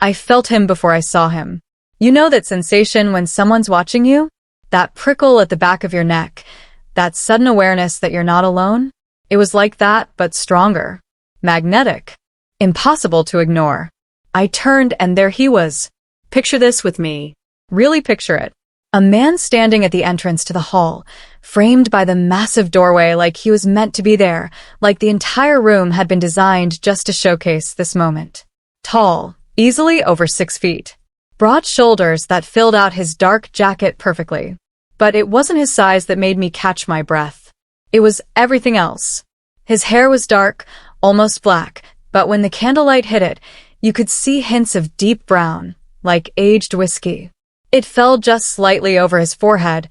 I felt him before I saw him. You know that sensation when someone's watching you? That prickle at the back of your neck, that sudden awareness that you're not alone? It was like that, but stronger. Magnetic. Impossible to ignore. I turned and there he was. Picture this with me. Really picture it. A man standing at the entrance to the hall, framed by the massive doorway like he was meant to be there, like the entire room had been designed just to showcase this moment. Tall, easily over 6 feet. Broad shoulders that filled out his dark jacket perfectly. But it wasn't his size that made me catch my breath. It was everything else. His hair was dark, almost black, but when the candlelight hit it, you could see hints of deep brown, like aged whiskey. It fell just slightly over his forehead,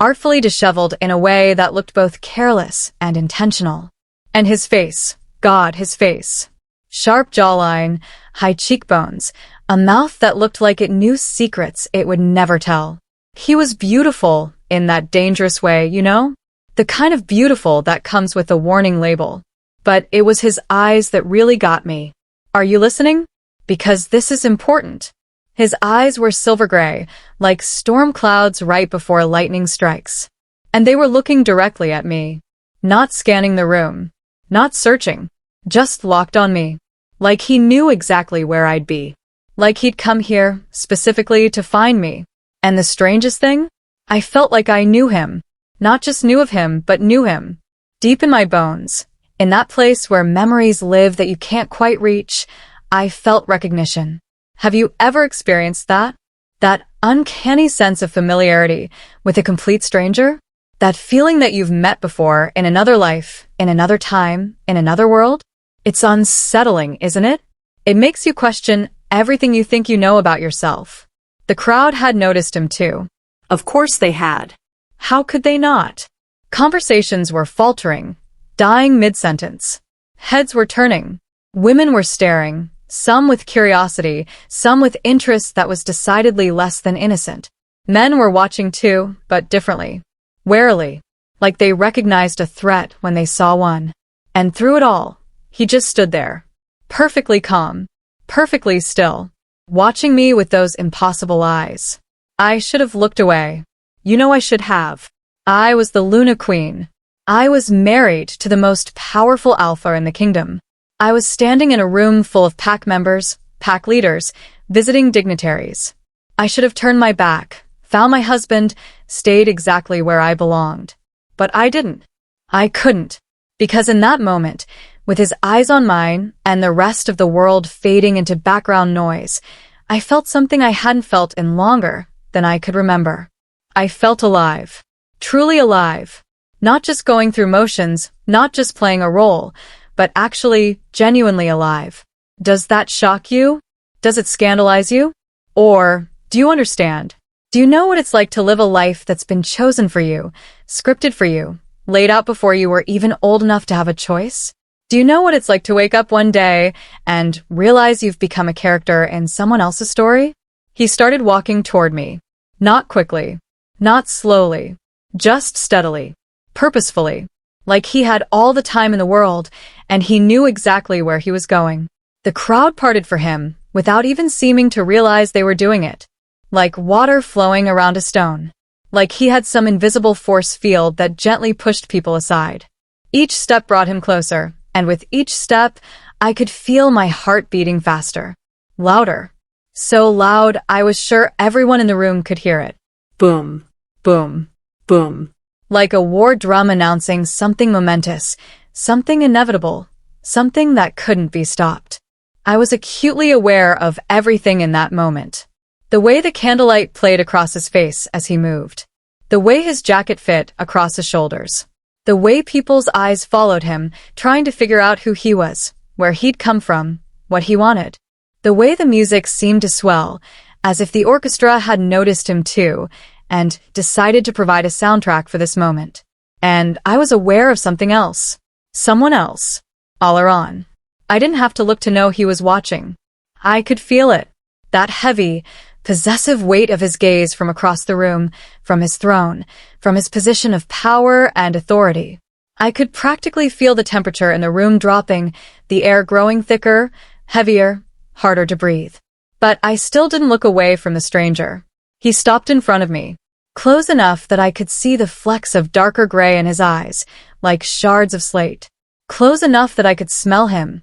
artfully disheveled in a way that looked both careless and intentional. And his face, God, his face. Sharp jawline, high cheekbones, a mouth that looked like it knew secrets it would never tell. He was beautiful in that dangerous way, you know? The kind of beautiful that comes with a warning label. But it was his eyes that really got me. Are you listening? Because this is important. His eyes were silver gray, like storm clouds right before lightning strikes. And they were looking directly at me. Not scanning the room. Not searching. Just locked on me. Like he knew exactly where I'd be. Like he'd come here, specifically to find me. And the strangest thing? I felt like I knew him. Not just knew of him, but knew him. Deep in my bones. In that place where memories live that you can't quite reach, I felt recognition. Have you ever experienced that? That uncanny sense of familiarity with a complete stranger? That feeling that you've met before in another life, in another time, in another world? It's unsettling, isn't it? It makes you question everything you think you know about yourself. The crowd had noticed him too. Of course they had. How could they not? Conversations were faltering, dying mid-sentence. Heads were turning. Women were staring, some with curiosity, some with interest that was decidedly less than innocent. Men were watching too, but differently. Warily, like they recognized a threat when they saw one. And through it all, he just stood there. Perfectly calm. Perfectly still. Watching me with those impossible eyes. I should have looked away. You know I should have. I was the Luna Queen. I was married to the most powerful alpha in the kingdom. I was standing in a room full of pack members, pack leaders, visiting dignitaries. I should have turned my back, found my husband, stayed exactly where I belonged. But I didn't. I couldn't. Because in that moment, with his eyes on mine and the rest of the world fading into background noise, I felt something I hadn't felt in longer than I could remember. I felt alive. Truly alive. Not just going through motions, not just playing a role, but actually genuinely alive. Does that shock you? Does it scandalize you? Or, do you understand? Do you know what it's like to live a life that's been chosen for you, scripted for you, laid out before you were even old enough to have a choice? Do you know what it's like to wake up one day and realize you've become a character in someone else's story? He started walking toward me. Not quickly. Not slowly. Just steadily. Purposefully. Like he had all the time in the world, and he knew exactly where he was going. The crowd parted for him, without even seeming to realize they were doing it. Like water flowing around a stone. Like he had some invisible force field that gently pushed people aside. Each step brought him closer. And with each step, I could feel my heart beating faster. Louder. So loud, I was sure everyone in the room could hear it. Boom. Boom. Boom. Like a war drum announcing something momentous, something inevitable, something that couldn't be stopped. I was acutely aware of everything in that moment. The way the candlelight played across his face as he moved. The way his jacket fit across his shoulders. The way people's eyes followed him, trying to figure out who he was, where he'd come from, what he wanted. The way the music seemed to swell, as if the orchestra had noticed him too, and decided to provide a soundtrack for this moment. And I was aware of something else. Someone else. Alaron. I didn't have to look to know he was watching. I could feel it. That heavy, possessive weight of his gaze from across the room, from his throne, from his position of power and authority. I could practically feel the temperature in the room dropping, the air growing thicker, heavier, harder to breathe. But I still didn't look away from the stranger. He stopped in front of me, close enough that I could see the flecks of darker gray in his eyes, like shards of slate. Close enough that I could smell him.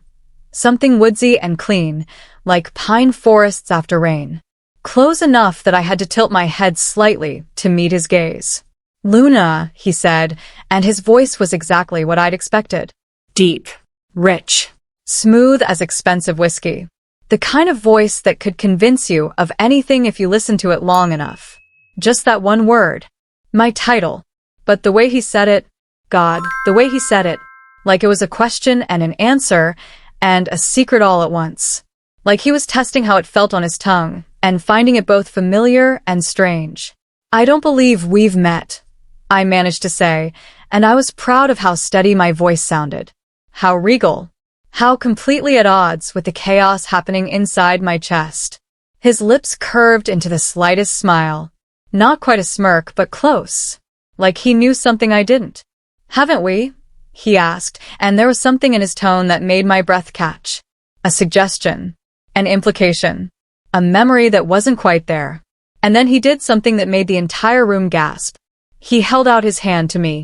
Something woodsy and clean, like pine forests after rain. Close enough that I had to tilt my head slightly to meet his gaze. "Luna," he said, and his voice was exactly what I'd expected. Deep, rich, smooth as expensive whiskey. The kind of voice that could convince you of anything if you listened to it long enough. Just that one word. My title. But the way he said it, God, the way he said it, like it was a question and an answer and a secret all at once. Like he was testing how it felt on his tongue and finding it both familiar and strange. "I don't believe we've met," I managed to say, and I was proud of how steady my voice sounded. How regal. How completely at odds with the chaos happening inside my chest. His lips curved into the slightest smile. Not quite a smirk, but close. Like he knew something I didn't. "Haven't we?" he asked, and there was something in his tone that made my breath catch. A suggestion. An implication. A memory that wasn't quite there. And then he did something that made the entire room gasp. He held out his hand to me.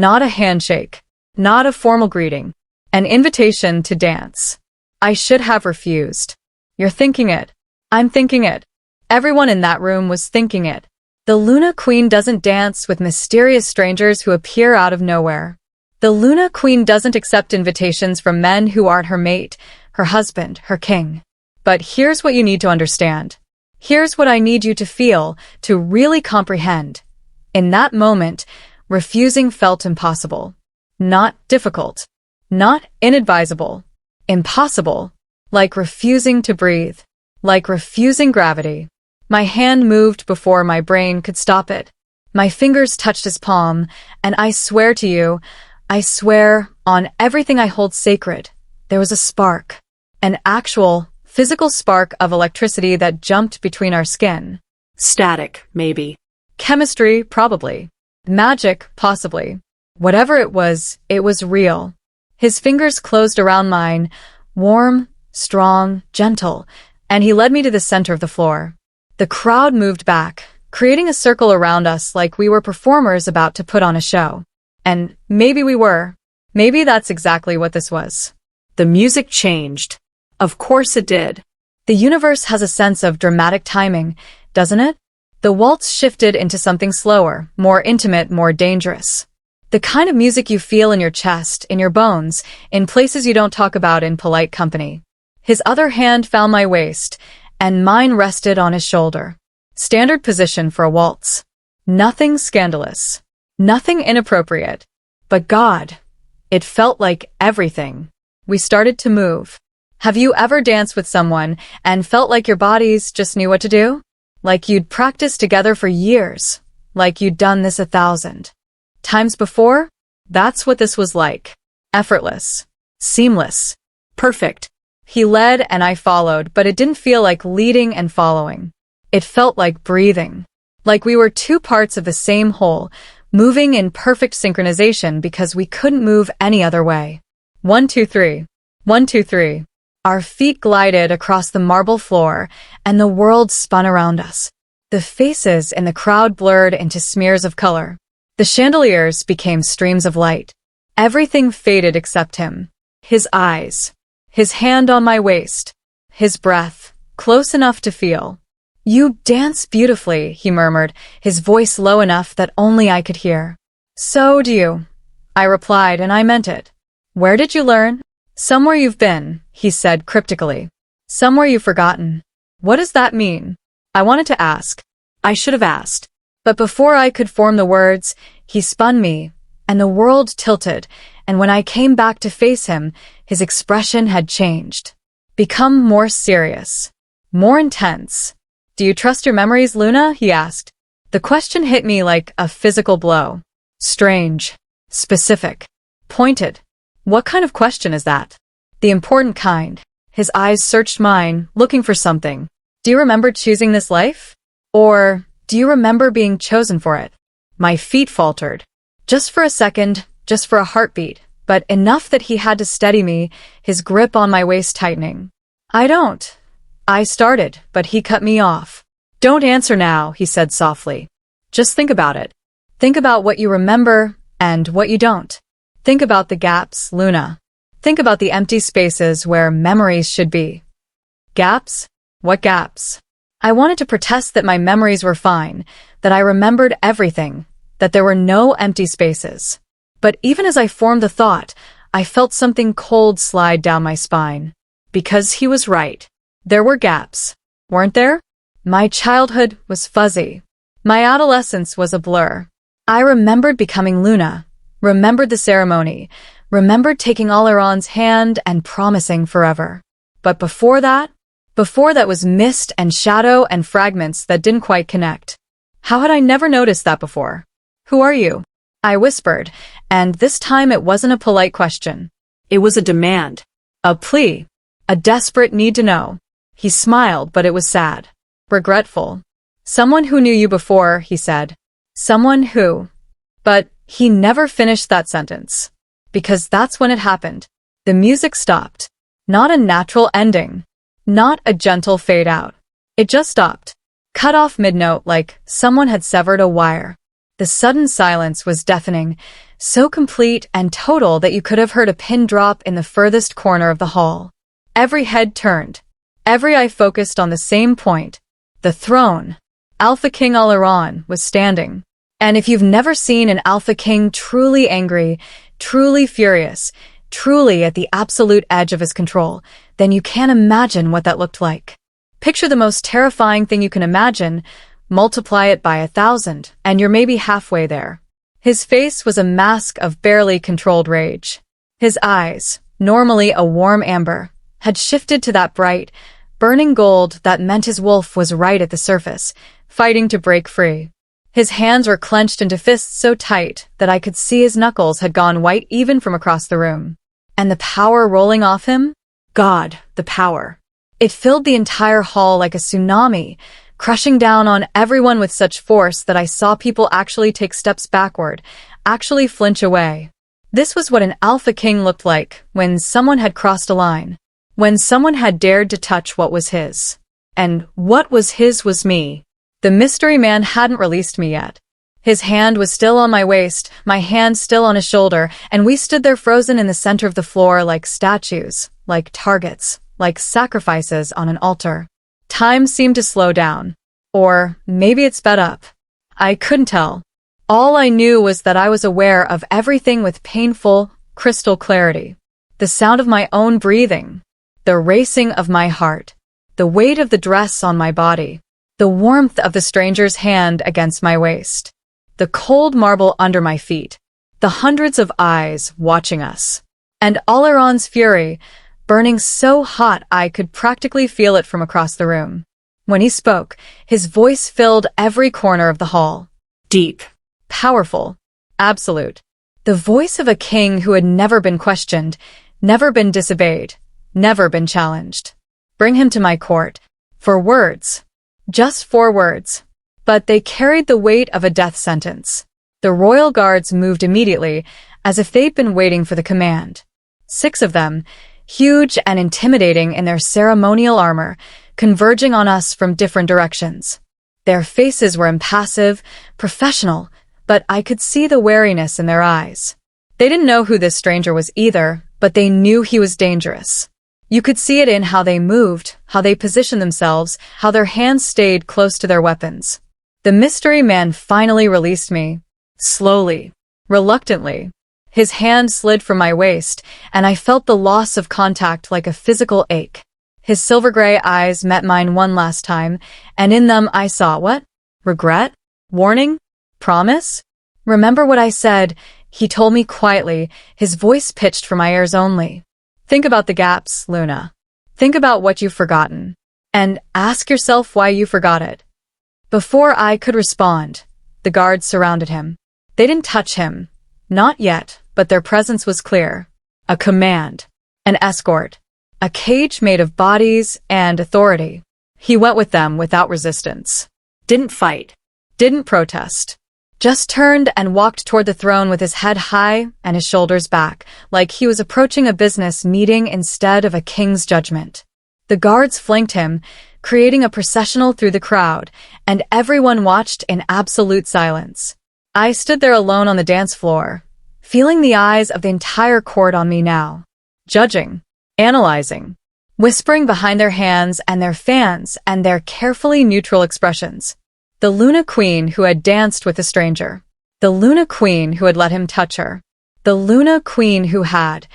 Not a handshake. Not a formal greeting. An invitation to dance. I should have refused. You're thinking it. I'm thinking it. Everyone in that room was thinking it. The Luna Queen doesn't dance with mysterious strangers who appear out of nowhere. The Luna Queen doesn't accept invitations from men who aren't her mate, her husband, her king. But here's what you need to understand. Here's what I need you to feel, to really comprehend. In that moment, refusing felt impossible. Not difficult. Not inadvisable. Impossible. Like refusing to breathe. Like refusing gravity. My hand moved before my brain could stop it. My fingers touched his palm, and I swear to you, I swear on everything I hold sacred, there was a spark. An actual, physical spark of electricity that jumped between our skin. Static, maybe. Chemistry, probably. Magic, possibly. Whatever it was real. His fingers closed around mine, warm, strong, gentle, and he led me to the center of the floor. The crowd moved back, creating a circle around us like we were performers about to put on a show. And maybe we were. Maybe that's exactly what this was. The music changed. Of course it did. The universe has a sense of dramatic timing, doesn't it? The waltz shifted into something slower, more intimate, more dangerous. The kind of music you feel in your chest, in your bones, in places you don't talk about in polite company. His other hand found my waist, and mine rested on his shoulder. Standard position for a waltz. Nothing scandalous. Nothing inappropriate. But God, it felt like everything. We started to move. Have you ever danced with someone and felt like your bodies just knew what to do? Like you'd practiced together for years. Like you'd done this 1,000 times before? That's what this was like. Effortless. Seamless. Perfect. He led and I followed, but it didn't feel like leading and following. It felt like breathing. Like we were two parts of the same whole, moving in perfect synchronization because we couldn't move any other way. 1, 2, 3. 1, 2, 3. Our feet glided across the marble floor, and the world spun around us. The faces in the crowd blurred into smears of color. The chandeliers became streams of light. Everything faded except him. His eyes. His hand on my waist. His breath, close enough to feel. "You dance beautifully," he murmured, his voice low enough that only I could hear. "So do you," I replied, and I meant it. "Where did you learn?" "Somewhere you've been," he said cryptically. "Somewhere you've forgotten." What does that mean? I wanted to ask. I should have asked. But before I could form the words, he spun me, and the world tilted, and when I came back to face him, his expression had changed. Become more serious. More intense. "Do you trust your memories, Luna?" he asked. The question hit me like a physical blow. Strange. Specific. Pointed. What kind of question is that? The important kind. His eyes searched mine, looking for something. "Do you remember choosing this life? Or do you remember being chosen for it?" My feet faltered. Just for a second, just for a heartbeat, but enough that he had to steady me, his grip on my waist tightening. "I don't. I started, but he cut me off. Don't answer now, he said softly. Just think about it. Think about what you remember and what you don't. Think about the gaps, Luna. Think about the empty spaces where memories should be. Gaps? What gaps? I wanted to protest that my memories were fine, that I remembered everything, that there were no empty spaces. But even as I formed the thought, I felt something cold slide down my spine. Because he was right. There were gaps, weren't there? My childhood was fuzzy. My adolescence was a blur. I remembered becoming Luna, remembered the ceremony, remembered taking Oleron's hand and promising forever. But before that was mist and shadow and fragments that didn't quite connect. How had I never noticed that before? Who are you? I whispered, and this time it wasn't a polite question. It was a demand. A plea. A desperate need to know. He smiled, but it was sad. Regretful. Someone who knew you before, he said. Someone who... But he never finished that sentence. Because that's when it happened. The music stopped. Not a natural ending. Not a gentle fade out. It just stopped. Cut off mid-note like someone had severed a wire. The sudden silence was deafening, so complete and total that you could have heard a pin drop in the furthest corner of the hall. Every head turned. Every eye focused on the same point. The throne. Alpha King Oleron was standing. And if you've never seen an Alpha King truly angry, truly furious, truly at the absolute edge of his control, then you can't imagine what that looked like. Picture the most terrifying thing you can imagine, multiply it by 1,000, and you're maybe halfway there. His face was a mask of barely controlled rage. His eyes, normally a warm amber, had shifted to that bright, burning gold that meant his wolf was right at the surface, fighting to break free. His hands were clenched into fists so tight that I could see his knuckles had gone white even from across the room. And the power rolling off him? God, the power. It filled the entire hall like a tsunami, crushing down on everyone with such force that I saw people actually take steps backward, actually flinch away. This was what an Alpha King looked like when someone had crossed a line, when someone had dared to touch what was his. And what was his was me. The mystery man hadn't released me yet. His hand was still on my waist, my hand still on his shoulder, and we stood there frozen in the center of the floor like statues, like targets, like sacrifices on an altar. Time seemed to slow down. Or maybe it sped up. I couldn't tell. All I knew was that I was aware of everything with painful, crystal clarity. The sound of my own breathing. The racing of my heart. The weight of the dress on my body. The warmth of the stranger's hand against my waist. The cold marble under my feet. The hundreds of eyes watching us. And Oleron's fury, burning so hot I could practically feel it from across the room. When he spoke, his voice filled every corner of the hall. Deep. Powerful. Absolute. The voice of a king who had never been questioned, never been disobeyed, never been challenged. Bring him to my court. 4 words. Just 4 words. But they carried the weight of a death sentence. The royal guards moved immediately, as if they'd been waiting for the command. 6 of them, huge and intimidating in their ceremonial armor, converging on us from different directions. Their faces were impassive, professional, but I could see the wariness in their eyes. They didn't know who this stranger was either, but they knew he was dangerous. You could see it in how they moved, how they positioned themselves, how their hands stayed close to their weapons. The mystery man finally released me. Slowly. Reluctantly. His hand slid from my waist, and I felt the loss of contact like a physical ache. His silver-gray eyes met mine one last time, and in them I saw what? Regret? Warning? Promise? Remember what I said, he told me quietly, his voice pitched for my ears only. Think about the gaps, Luna. Think about what you've forgotten. And ask yourself why you forgot it. Before I could respond, the guards surrounded him. They didn't touch him. Not yet, but their presence was clear. A command. An escort. A cage made of bodies and authority. He went with them without resistance. Didn't fight. Didn't protest. Just turned and walked toward the throne with his head high and his shoulders back, like he was approaching a business meeting instead of a king's judgment. The guards flanked him, creating a processional through the crowd, and everyone watched in absolute silence. I stood there alone on the dance floor, feeling the eyes of the entire court on me now. Judging, analyzing, whispering behind their hands and their fans and their carefully neutral expressions. The Luna Queen who had danced with a stranger. The Luna Queen who had let him touch her. The Luna Queen who had,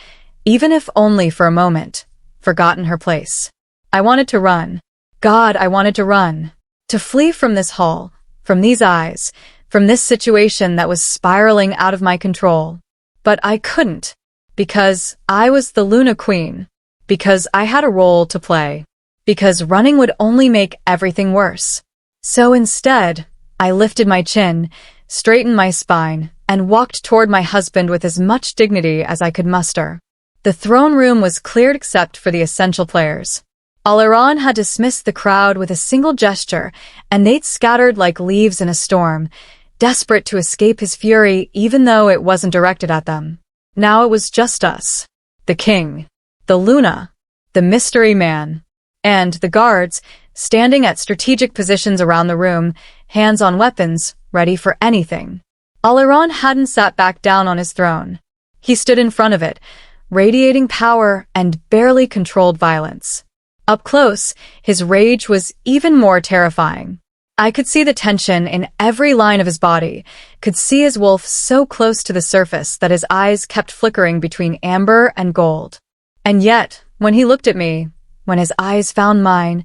even if only for a moment, forgotten her place. I wanted to run. God, I wanted to run. To flee from this hall, from these eyes, from this situation that was spiraling out of my control. But I couldn't, because I was the Luna Queen, because I had a role to play, because running would only make everything worse. So instead, I lifted my chin, straightened my spine, and walked toward my husband with as much dignity as I could muster. The throne room was cleared except for the essential players. Alaron had dismissed the crowd with a single gesture, and they'd scattered like leaves in a storm, desperate to escape his fury even though it wasn't directed at them. Now it was just us. The king, the Luna, the mystery man, and the guards, standing at strategic positions around the room, hands on weapons, ready for anything. Alaron hadn't sat back down on his throne. He stood in front of it, radiating power and barely controlled violence. Up close, his rage was even more terrifying. I could see the tension in every line of his body, could see his wolf so close to the surface that his eyes kept flickering between amber and gold. And yet, when he looked at me, when his eyes found mine,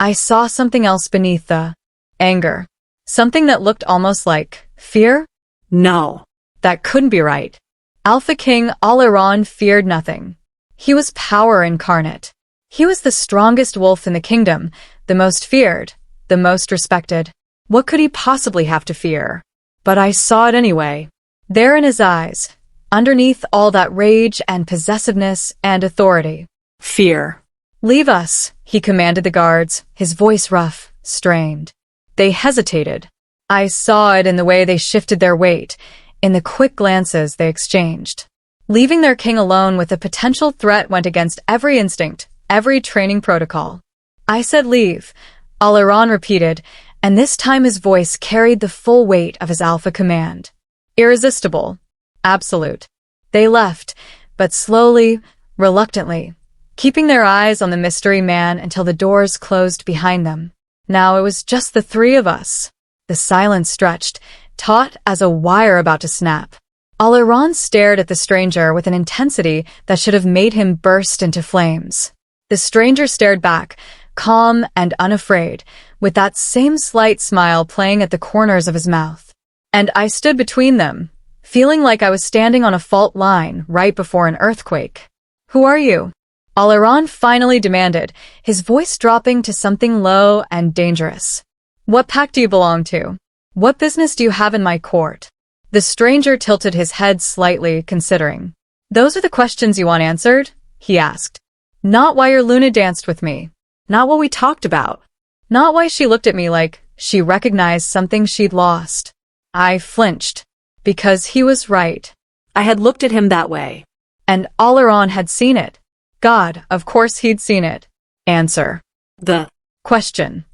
I saw something else beneath the anger. Something that looked almost like fear? No, that couldn't be right. Alpha King Alaron feared nothing. He was power incarnate. He was the strongest wolf in the kingdom, the most feared, the most respected. What could he possibly have to fear? But I saw it anyway. There in his eyes, underneath all that rage and possessiveness and authority. Fear. Leave us, he commanded the guards, his voice rough, strained. They hesitated. I saw it in the way they shifted their weight, in the quick glances they exchanged. Leaving their king alone with a potential threat went against every instinct, every training protocol. I said leave, Alaron repeated, and this time his voice carried the full weight of his alpha command. Irresistible. Absolute. They left, but slowly, reluctantly, keeping their eyes on the mystery man until the doors closed behind them. Now it was just the three of us. The silence stretched, taut as a wire about to snap. Alaron stared at the stranger with an intensity that should have made him burst into flames. The stranger stared back, calm and unafraid, with that same slight smile playing at the corners of his mouth. And I stood between them, feeling like I was standing on a fault line right before an earthquake. Who are you? Alaron finally demanded, his voice dropping to something low and dangerous. What pack do you belong to? What business do you have in my court? The stranger tilted his head slightly, considering. Those are the questions you want answered? He asked. Not why your Luna danced with me. Not what we talked about. Not why she looked at me like she recognized something she'd lost. I flinched. Because he was right. I had looked at him that way. And Alaron had seen it. God, of course he'd seen it. Answer. The question.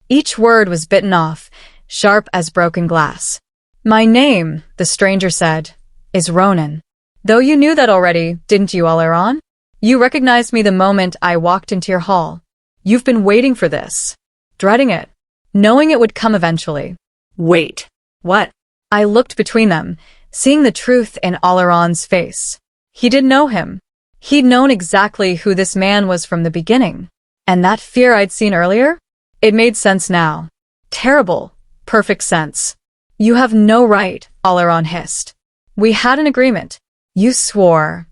Each word was bitten off, sharp as broken glass. My name, the stranger said, is Ronan. Though you knew that already, didn't you, Alaron? You recognized me the moment I walked into your hall. You've been waiting for this. Dreading it. Knowing it would come eventually. Wait. What? I looked between them, seeing the truth in Alaron's face. He didn't know him. He'd known exactly who this man was from the beginning. And that fear I'd seen earlier? It made sense now. Terrible, perfect sense. You have no right, Alaron hissed. We had an agreement. You swore.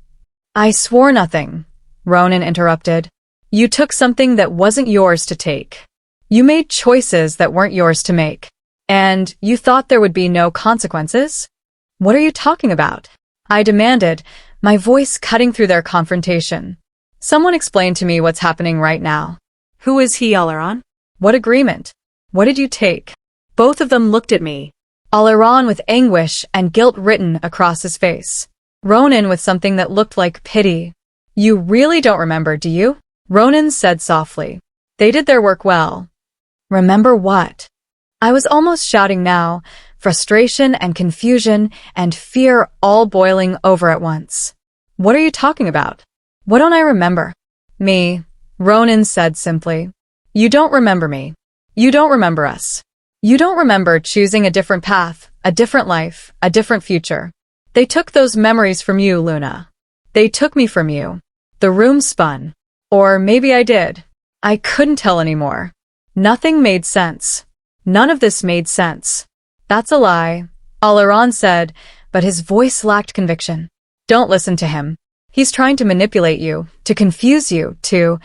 I swore nothing, Ronan interrupted. You took something that wasn't yours to take. You made choices that weren't yours to make. And you thought there would be no consequences? What are you talking about? I demanded, my voice cutting through their confrontation. Someone explain to me what's happening right now. Who is he, Alaron? What agreement? What did you take? Both of them looked at me. Alaron with anguish and guilt written across his face. Ronan with something that looked like pity. You really don't remember, do you? Ronan said softly. They did their work well. Remember what? I was almost shouting now, frustration and confusion and fear all boiling over at once. What are you talking about? What don't I remember? Me, Ronan said simply. You don't remember me. You don't remember us. You don't remember choosing a different path, a different life, a different future. They took those memories from you, Luna. They took me from you. The room spun. Or maybe I did. I couldn't tell anymore. Nothing made sense. None of this made sense. That's a lie, Alaran said, but his voice lacked conviction. Don't listen to him. He's trying to manipulate you, to confuse you, to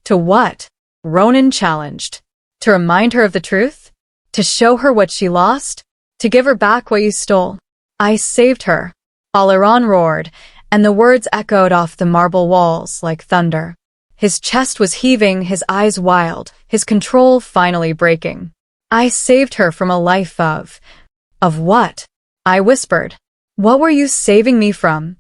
what? Ronan challenged. To remind her of the truth? To show her what she lost? To give her back what you stole? I saved her. Alaran roared, and the words echoed off the marble walls like thunder. His chest was heaving, his eyes wild, his control finally breaking. I saved her from a life of what? I whispered. What were you saving me from?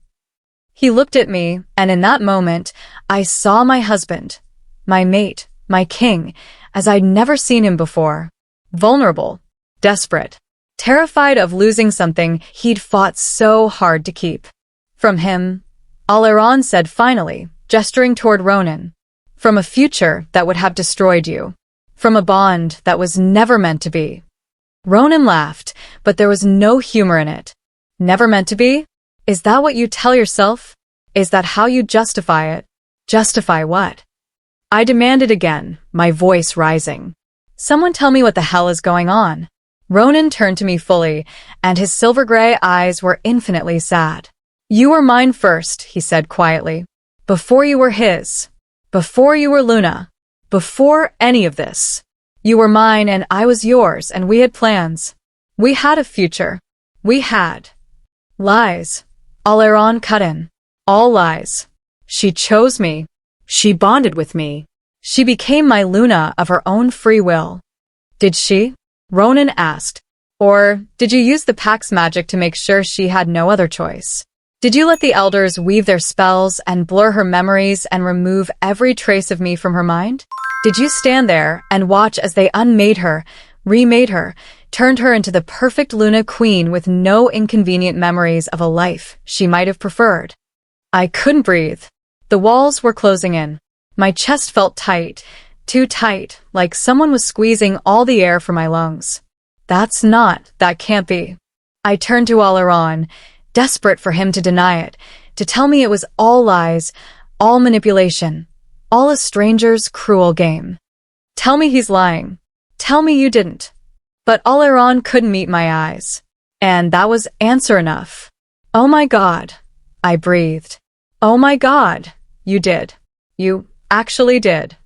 He looked at me, and in that moment, I saw my husband, my mate, my king, as I'd never seen him before. Vulnerable, desperate, terrified of losing something he'd fought so hard to keep. From him, Alaran said finally, gesturing toward Ronan. From a future that would have destroyed you. From a bond that was never meant to be. Ronan laughed, but there was no humor in it. Never meant to be? Is that what you tell yourself? Is that how you justify it? Justify what? I demanded again, my voice rising. Someone tell me what the hell is going on. Ronan turned to me fully, and his silver-gray eyes were infinitely sad. You were mine first, he said quietly. Before you were his. Before you were Luna. Before any of this. You were mine and I was yours, and we had plans. We had a future. We had. Lies. Alaran cut in. All lies. She chose me. She bonded with me. She became my Luna of her own free will. Did she? Ronan asked. Or did you use the pack's magic to make sure she had no other choice? Did you let the elders weave their spells and blur her memories and remove every trace of me from her mind? Did you stand there and watch as they unmade her, remade her, turned her into the perfect Luna queen with no inconvenient memories of a life she might have preferred? I couldn't breathe. The walls were closing in. My chest felt tight, too tight, like someone was squeezing all the air from my lungs. That can't be. I turned to Alaran, desperate for him to deny it, to tell me it was all lies, all manipulation, all a stranger's cruel game. Tell me he's lying. Tell me you didn't. But Alaran couldn't meet my eyes. And that was answer enough. Oh my God, I breathed. Oh my God, you did. You actually did.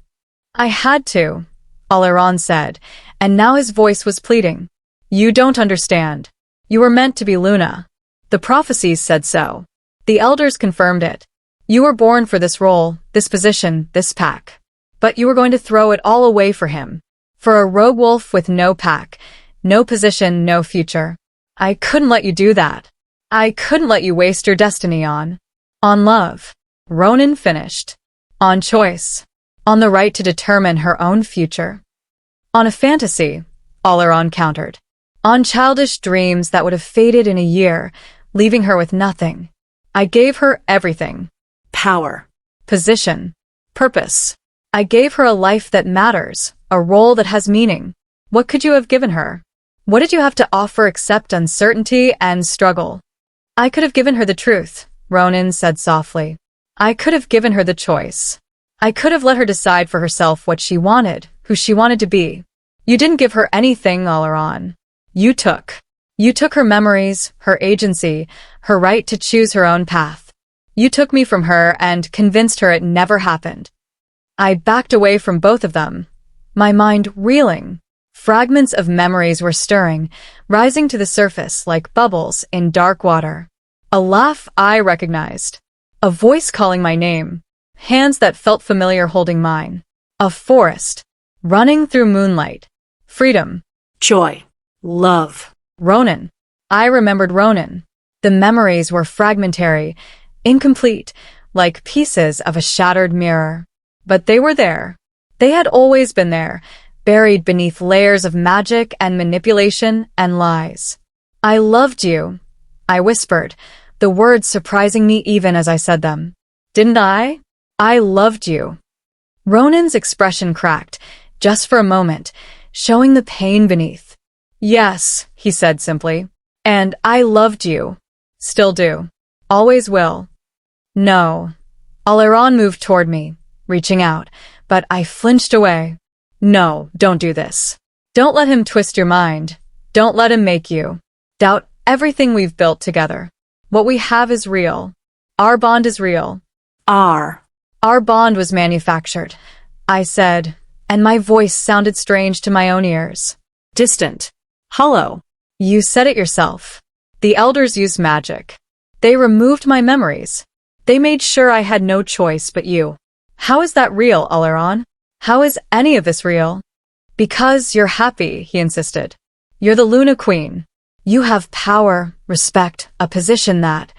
I had to, Alaran said, and now his voice was pleading. You don't understand. You were meant to be Luna. The prophecies said so. The elders confirmed it. You were born for this role, this position, this pack. But you were going to throw it all away for him. For a rogue wolf with no pack, no position, no future. I couldn't let you do that. I couldn't let you waste your destiny on love. Ronan finished. On choice. On the right to determine her own future. On a fantasy, Alaran countered. On childish dreams that would have faded in a year, leaving her with nothing. I gave her everything. Power. Position. Purpose. I gave her a life that matters, a role that has meaning. What could you have given her? What did you have to offer except uncertainty and struggle? I could have given her the truth, Ronan said softly. I could have given her the choice. I could have let her decide for herself what she wanted, who she wanted to be. You didn't give her anything, Alaran. You took her memories, her agency, her right to choose her own path. You took me from her and convinced her it never happened. I backed away from both of them, my mind reeling. Fragments of memories were stirring, rising to the surface like bubbles in dark water. A laugh I recognized. A voice calling my name. Hands that felt familiar holding mine. A forest. Running through moonlight. Freedom. Joy. Love. Ronan. I remembered Ronan. The memories were fragmentary, incomplete, like pieces of a shattered mirror. But they were there. They had always been there, buried beneath layers of magic and manipulation and lies. I loved you, I whispered, the words surprising me even as I said them. Didn't I? I loved you. Ronan's expression cracked, just for a moment, showing the pain beneath. Yes, he said simply. And I loved you. Still do. Always will. No. Alairon moved toward me, reaching out, but I flinched away. No, don't do this. Don't let him twist your mind. Don't let him make you doubt everything we've built together. What we have is real. Our bond is real. Our bond was manufactured, I said, and my voice sounded strange to my own ears. Distant. Hollow. You said it yourself. The elders used magic. They removed my memories. They made sure I had no choice but you. How is that real, Alairon? How is any of this real? Because you're happy, he insisted. You're the Luna Queen. You have power, respect, a position that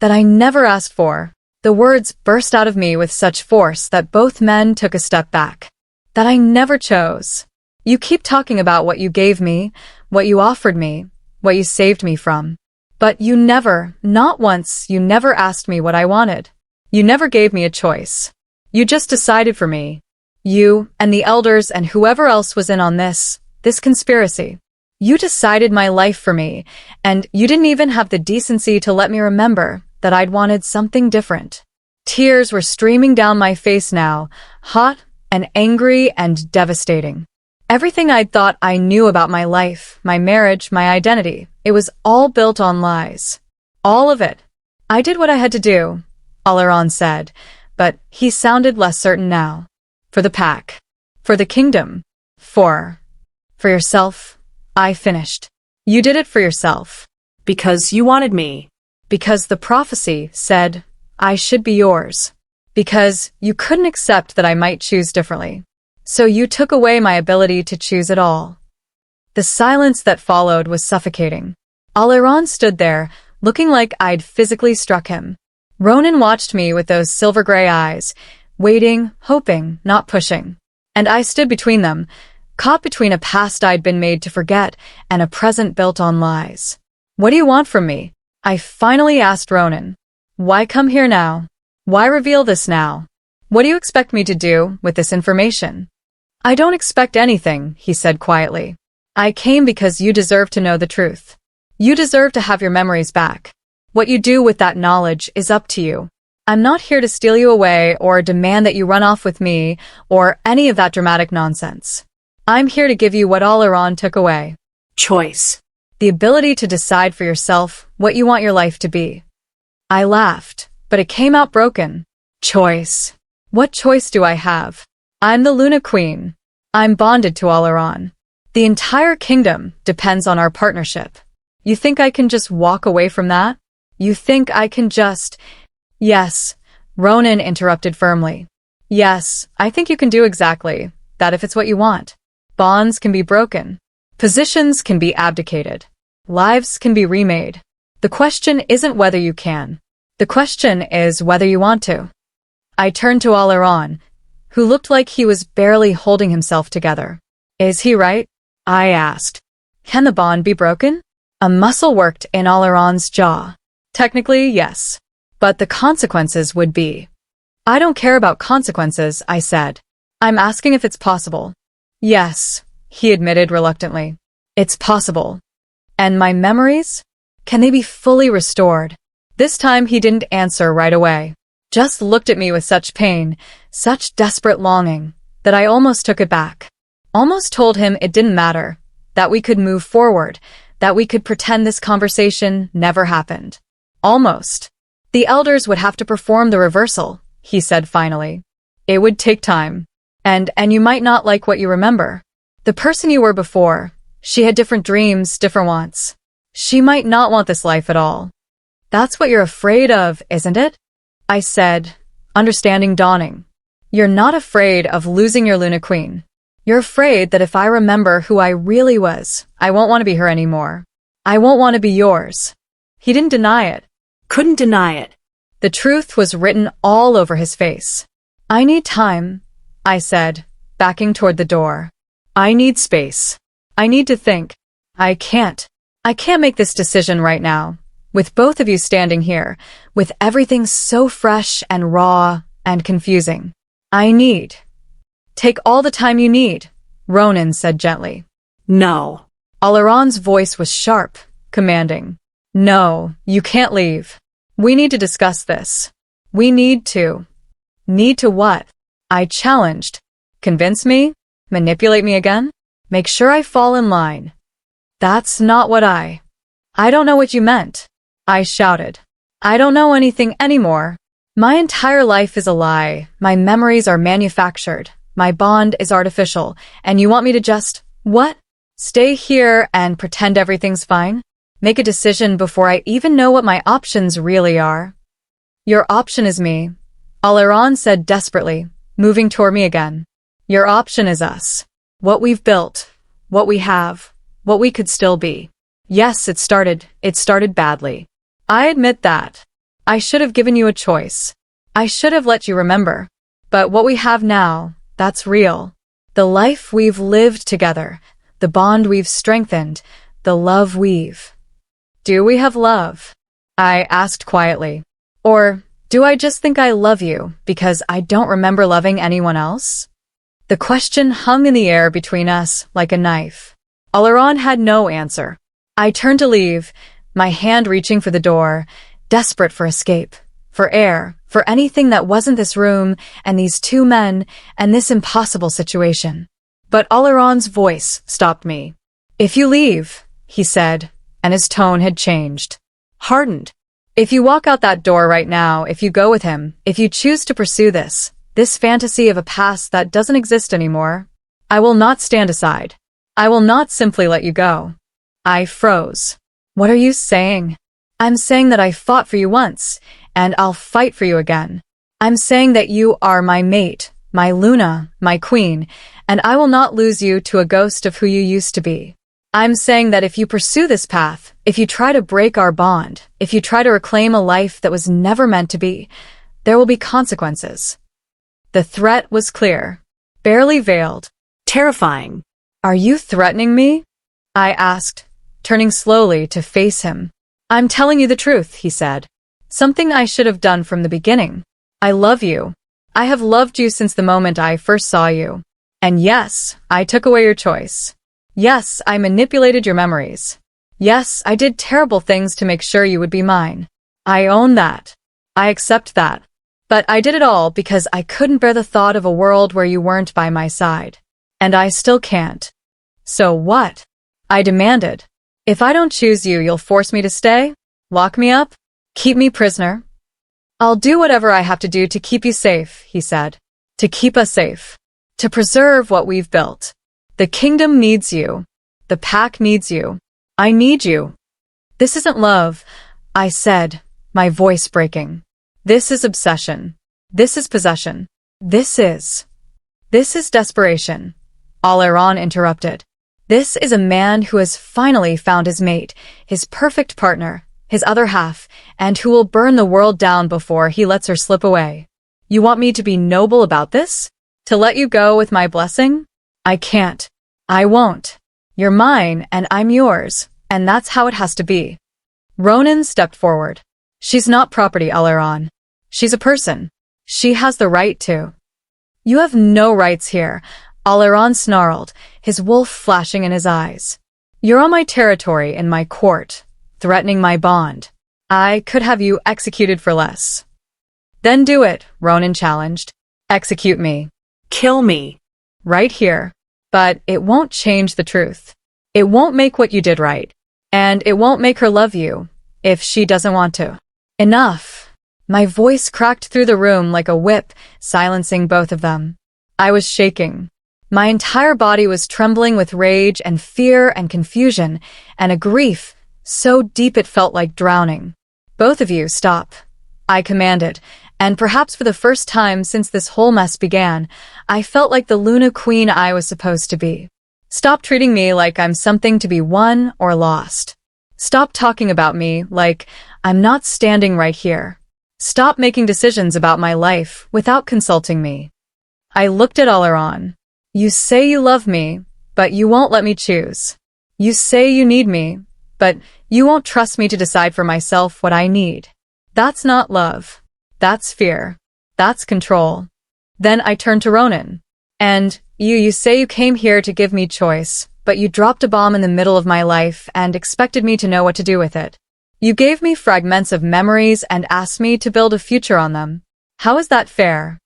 I never asked for. The words burst out of me with such force that both men took a step back. That I never chose. You keep talking about what you gave me, what you offered me, what you saved me from. But you never, not once, you never asked me what I wanted. You never gave me a choice. You just decided for me. You and the elders and whoever else was in on this conspiracy. You decided my life for me, and you didn't even have the decency to let me remember that I'd wanted something different. Tears were streaming down my face now, hot and angry and devastating. Everything I'd thought I knew about my life, my marriage, my identity, it was all built on lies. All of it. I did what I had to do, Alairon said, but he sounded less certain now. For the pack. For the kingdom. For yourself. I finished. You did it for yourself. Because you wanted me. Because the prophecy said I should be yours. Because you couldn't accept that I might choose differently. So you took away my ability to choose at all. The silence that followed was suffocating. Alairon stood there, looking like I'd physically struck him. Ronan watched me with those silver-gray eyes, waiting, hoping, not pushing. And I stood between them, caught between a past I'd been made to forget and a present built on lies. What do you want from me? I finally asked Ronan. Why come here now? Why reveal this now? What do you expect me to do with this information? I don't expect anything, he said quietly. I came because you deserve to know the truth. You deserve to have your memories back. What you do with that knowledge is up to you. I'm not here to steal you away or demand that you run off with me or any of that dramatic nonsense. I'm here to give you what Alairon took away. Choice. The ability to decide for yourself what you want your life to be. I laughed, but it came out broken. Choice. What choice do I have? I'm the Luna Queen. I'm bonded to Alairon. The entire kingdom depends on our partnership. You think I can just walk away from that? You think I can just... Yes, Ronan interrupted firmly. Yes, I think you can do exactly that if it's what you want. Bonds can be broken. Positions can be abdicated. Lives can be remade. The question isn't whether you can. The question is whether you want to. I turned to Alairon, who looked like he was barely holding himself together. Is he right? I asked. Can the bond be broken? A muscle worked in Alairon's jaw. Technically, yes. But the consequences would be. I don't care about consequences, I said. I'm asking if it's possible. Yes, he admitted reluctantly. It's possible. And my memories? Can they be fully restored? This time he didn't answer right away. Just looked at me with such pain, such desperate longing, that I almost took it back. Almost told him it didn't matter, that we could move forward, that we could pretend this conversation never happened. Almost. The elders would have to perform the reversal, he said finally. It would take time. And you might not like what you remember. The person you were before, she had different dreams, different wants. She might not want this life at all. That's what you're afraid of, isn't it? I said, understanding dawning. You're not afraid of losing your Luna Queen. You're afraid that if I remember who I really was, I won't want to be her anymore. I won't want to be yours. He didn't deny it. Couldn't deny it. The truth was written all over his face. I need time, I said, backing toward the door. I need space. I need to think. I can't. I can't make this decision right now. With both of you standing here, with everything so fresh and raw and confusing. I need. Take all the time you need, Ronan said gently. No. Alaron's voice was sharp, commanding. No, you can't leave. We need to discuss this. We need to. Need to what? I challenged. Convince me? Manipulate me again? Make sure I fall in line. That's not what I don't know what you meant. I shouted. I don't know anything anymore. My entire life is a lie. My memories are manufactured. My bond is artificial. And you want me to just, what? Stay here and pretend everything's fine? Make a decision before I even know what my options really are? Your option is me, Alaron said desperately, moving toward me again. Your option is us. What we've built. What we have. What we could still be. Yes, it started badly. I admit that. I should have given you a choice. I should have let you remember. But what we have now, that's real. The life we've lived together, the bond we've strengthened, the love we've. Do we have love? I asked quietly. Or do I just think I love you because I don't remember loving anyone else? The question hung in the air between us like a knife. Alaron had no answer. I turned to leave, my hand reaching for the door, desperate for escape, for air, for anything that wasn't this room and these two men and this impossible situation. But Alaron's voice stopped me. If you leave, he said, and his tone had changed. Hardened. If you walk out that door right now, if you go with him, if you choose to pursue this fantasy of a past that doesn't exist anymore, I will not stand aside. I will not simply let you go. I froze. What are you saying? I'm saying that I fought for you once, and I'll fight for you again. I'm saying that you are my mate, my Luna, my queen, and I will not lose you to a ghost of who you used to be. I'm saying that if you pursue this path, if you try to break our bond, if you try to reclaim a life that was never meant to be, there will be consequences. The threat was clear, barely veiled, terrifying. Are you threatening me? I asked, turning slowly to face him. I'm telling you the truth, he said. Something I should have done from the beginning. I love you. I have loved you since the moment I first saw you. And yes, I took away your choice. Yes, I manipulated your memories. Yes, I did terrible things to make sure you would be mine. I own that. I accept that. But I did it all because I couldn't bear the thought of a world where you weren't by my side. And I still can't. So what? I demanded. If I don't choose you, you'll force me to stay? Lock me up? Keep me prisoner? I'll do whatever I have to do to keep you safe, he said. To keep us safe. To preserve what we've built. The kingdom needs you. The pack needs you. I need you. This isn't love, I said, my voice breaking. This is obsession. This is possession. This is desperation. Alaron interrupted. This is a man who has finally found his mate, his perfect partner, his other half, and who will burn the world down before he lets her slip away. You want me to be noble about this? To let you go with my blessing? I can't. I won't. You're mine and I'm yours, and that's how it has to be. Ronan stepped forward. She's not property, Alaron. She's a person. She has the right to. You have no rights here, Alaron snarled, his wolf flashing in his eyes. You're on my territory in my court, threatening my bond. I could have you executed for less. Then do it, Ronan challenged. Execute me. Kill me. Right here. But it won't change the truth. It won't make what you did right. And it won't make her love you, if she doesn't want to. Enough. My voice cracked through the room like a whip, silencing both of them. I was shaking. My entire body was trembling with rage and fear and confusion, and a grief so deep it felt like drowning. Both of you, stop. I commanded, and perhaps for the first time since this whole mess began, I felt like the Luna Queen I was supposed to be. Stop treating me like I'm something to be won or lost. Stop talking about me like I'm not standing right here. Stop making decisions about my life without consulting me. I looked at Oleron. You say you love me, but you won't let me choose. You say you need me, but you won't trust me to decide for myself what I need. That's not love. That's fear. That's control. Then I turned to Ronan. And you say you came here to give me choice, but you dropped a bomb in the middle of my life and expected me to know what to do with it. You gave me fragments of memories and asked me to build a future on them. How is that fair?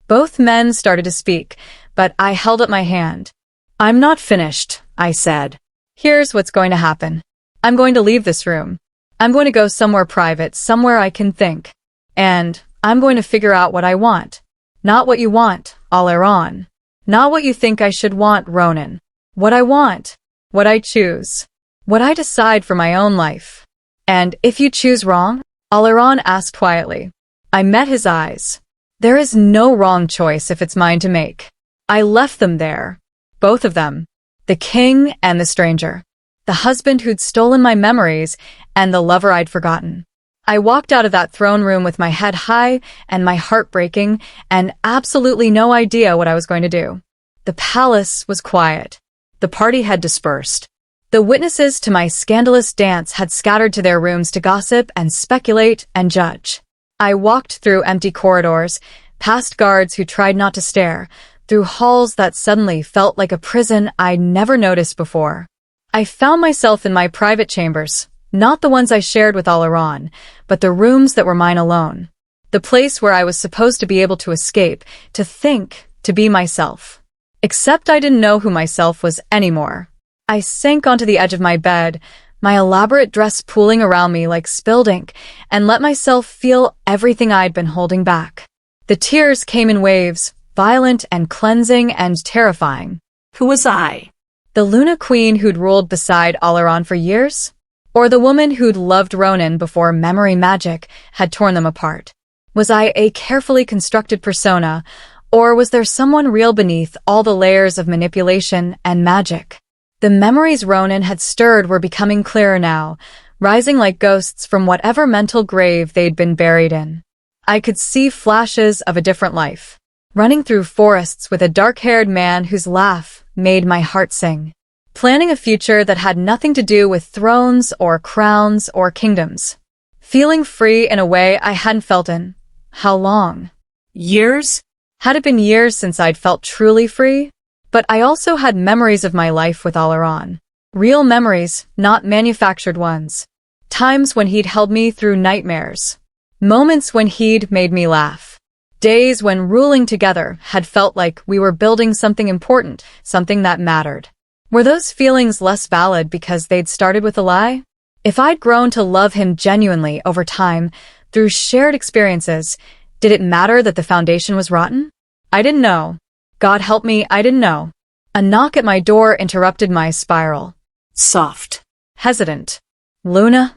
Both men started to speak, but I held up my hand. I'm not finished, I said. Here's what's going to happen. I'm going to leave this room. I'm going to go somewhere private, somewhere I can think. And I'm going to figure out what I want. Not what you want, Oleron. Not what you think I should want, Ronan. What I want. What I choose. What I decide for my own life. And if you choose wrong? Oleron asked quietly. I met his eyes. There is no wrong choice if it's mine to make. I left them there. Both of them. The king and the stranger. The husband who'd stolen my memories and the lover I'd forgotten. I walked out of that throne room with my head high and my heart breaking and absolutely no idea what I was going to do. The palace was quiet. The party had dispersed. The witnesses to my scandalous dance had scattered to their rooms to gossip and speculate and judge. I walked through empty corridors, past guards who tried not to stare, through halls that suddenly felt like a prison I'd never noticed before. I found myself in my private chambers, not the ones I shared with Oleron, but the rooms that were mine alone. The place where I was supposed to be able to escape, to think, to be myself. Except I didn't know who myself was anymore. I sank onto the edge of my bed, my elaborate dress pooling around me like spilled ink, and let myself feel everything I'd been holding back. The tears came in waves, violent and cleansing and terrifying. Who was I? The Luna Queen who'd ruled beside Oleron for years? Or the woman who'd loved Ronan before memory magic had torn them apart? Was I a carefully constructed persona, or was there someone real beneath all the layers of manipulation and magic? The memories Ronan had stirred were becoming clearer now, rising like ghosts from whatever mental grave they'd been buried in. I could see flashes of a different life, running through forests with a dark-haired man whose laugh made my heart sing, planning a future that had nothing to do with thrones or crowns or kingdoms, feeling free in a way I hadn't felt in, how long? Years? Had it been years since I'd felt truly free? But I also had memories of my life with Oleron. Real memories, not manufactured ones. Times when he'd held me through nightmares. Moments when he'd made me laugh. Days when ruling together had felt like we were building something important, something that mattered. Were those feelings less valid because they'd started with a lie? If I'd grown to love him genuinely over time, through shared experiences, did it matter that the foundation was rotten? I didn't know. God help me, I didn't know. A knock at my door interrupted my spiral. Soft. Hesitant. Luna?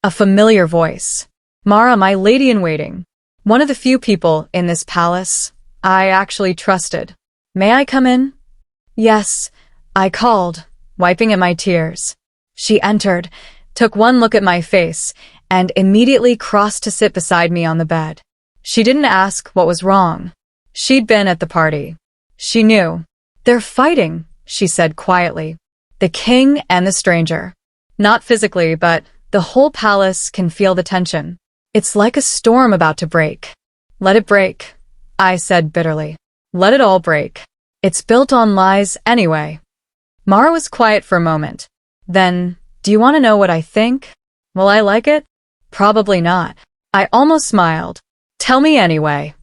A familiar voice. Mara, my lady-in-waiting. One of the few people in this palace I actually trusted. May I come in? Yes, I called, wiping at my tears. She entered, took one look at my face, and immediately crossed to sit beside me on the bed. She didn't ask what was wrong. She'd been at the party. She knew. They're fighting, she said quietly. The king and the stranger. Not physically, but the whole palace can feel the tension. It's like a storm about to break. Let it break, I said bitterly. Let it all break. It's built on lies anyway. Mara was quiet for a moment. Then, do you want to know what I think? Will I like it? Probably not. I almost smiled. Tell me anyway.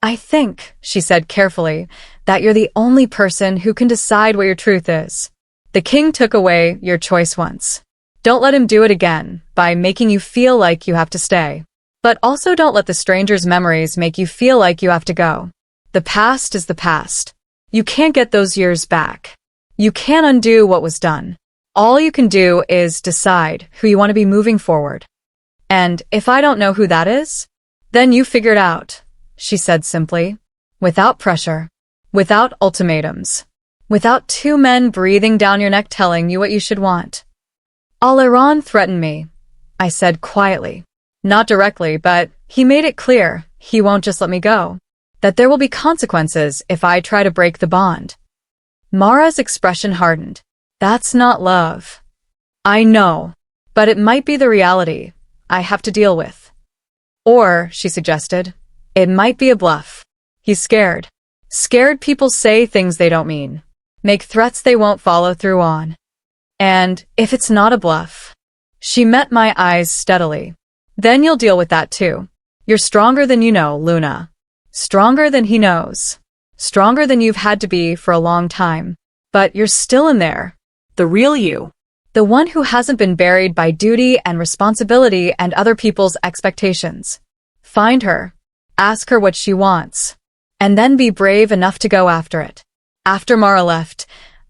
I think, she said carefully, that you're the only person who can decide what your truth is. The king took away your choice once. Don't let him do it again by making you feel like you have to stay. But also don't let the stranger's memories make you feel like you have to go. The past is the past. You can't get those years back. You can't undo what was done. All you can do is decide who you want to be moving forward. And if I don't know who that is, then you figure it out, she said simply, without pressure, without ultimatums, without two men breathing down your neck telling you what you should want. Oleron threatened me, I said quietly. Not directly, but he made it clear he won't just let me go. That there will be consequences if I try to break the bond. Mara's expression hardened. That's not love. I know, but it might be the reality I have to deal with. Or, she suggested, it might be a bluff. He's scared. Scared people say things they don't mean. Make threats they won't follow through on. And if it's not a bluff? She met my eyes steadily. Then you'll deal with that too. You're stronger than you know, Luna. Stronger than he knows. Stronger than you've had to be for a long time. But you're still in there. The real you. The one who hasn't been buried by duty and responsibility and other people's expectations. Find her. Ask her what she wants. And then be brave enough to go after it. After Mara left,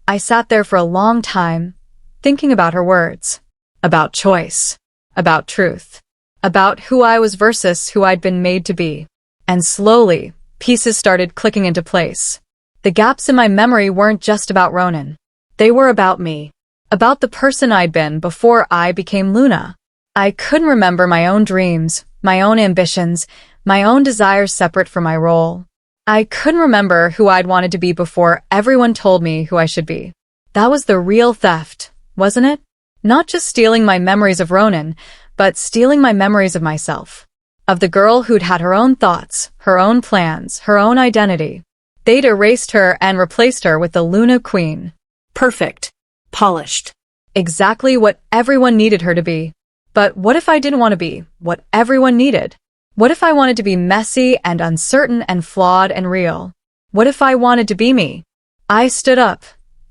I sat there for a long time, thinking about her words. About choice. About truth. About who I was versus who I'd been made to be. And slowly, pieces started clicking into place. The gaps in my memory weren't just about Ronan. They were about me. About the person I'd been before I became Luna. I couldn't remember my own dreams, my own ambitions, my own desires separate from my role. I couldn't remember who I'd wanted to be before everyone told me who I should be. That was the real theft, wasn't it? Not just stealing my memories of Ronan, but stealing my memories of myself. Of the girl who'd had her own thoughts, her own plans, her own identity. They'd erased her and replaced her with the Luna Queen. Perfect. Polished. Exactly what everyone needed her to be. But what if I didn't want to be what everyone needed? What if I wanted to be messy and uncertain and flawed and real? What if I wanted to be me? I stood up,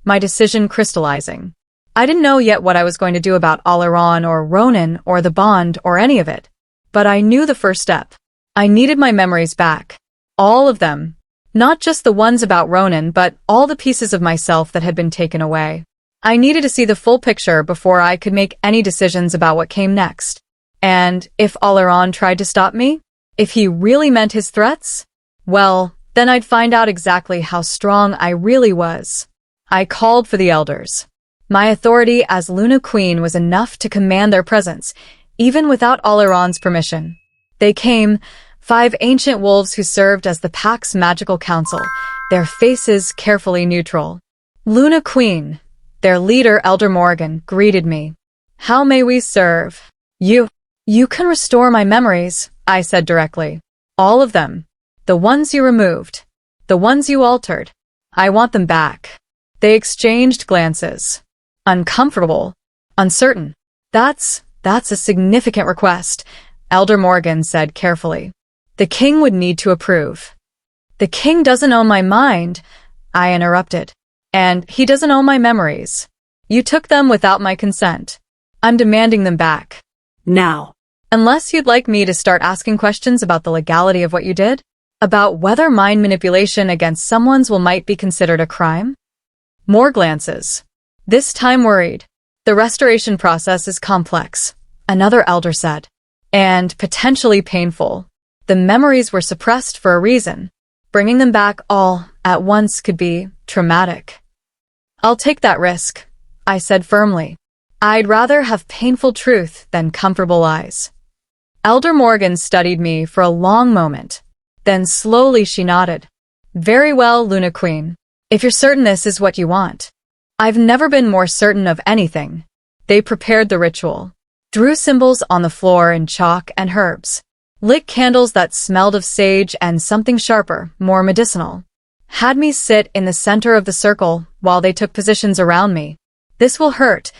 my decision crystallizing. I didn't know yet what I was going to do about Alaron or Ronan or the bond or any of it. But I knew the first step. I needed my memories back. All of them. Not just the ones about Ronan, but all the pieces of myself that had been taken away. I needed to see the full picture before I could make any decisions about what came next. And if Alaron tried to stop me? If he really meant his threats? Well, then I'd find out exactly how strong I really was. I called for the elders. My authority as Luna Queen was enough to command their presence, even without Alaron's permission. They came, 5 ancient wolves who served as the pack's magical council, their faces carefully neutral. Luna Queen, their leader Elder Morgan, greeted me. How may we serve? You can restore my memories, I said directly. All of them. The ones you removed. The ones you altered. I want them back. They exchanged glances. Uncomfortable. Uncertain. That's a significant request, Elder Morgan said carefully. The king would need to approve. The king doesn't own my mind, I interrupted. And he doesn't own my memories. You took them without my consent. I'm demanding them back. Now. Unless you'd like me to start asking questions about the legality of what you did? About whether mind manipulation against someone's will might be considered a crime? More glances. This time worried. The restoration process is complex, another elder said. And potentially painful. The memories were suppressed for a reason. Bringing them back all at once could be traumatic. I'll take that risk, I said firmly. I'd rather have painful truth than comfortable lies. Elder Morgan studied me for a long moment. Then slowly she nodded. Very well, Luna Queen. If you're certain this is what you want. I've never been more certain of anything. They prepared the ritual. Drew symbols on the floor in chalk and herbs. Lit candles that smelled of sage and something sharper, more medicinal. Had me sit in the center of the circle while they took positions around me. This will hurt,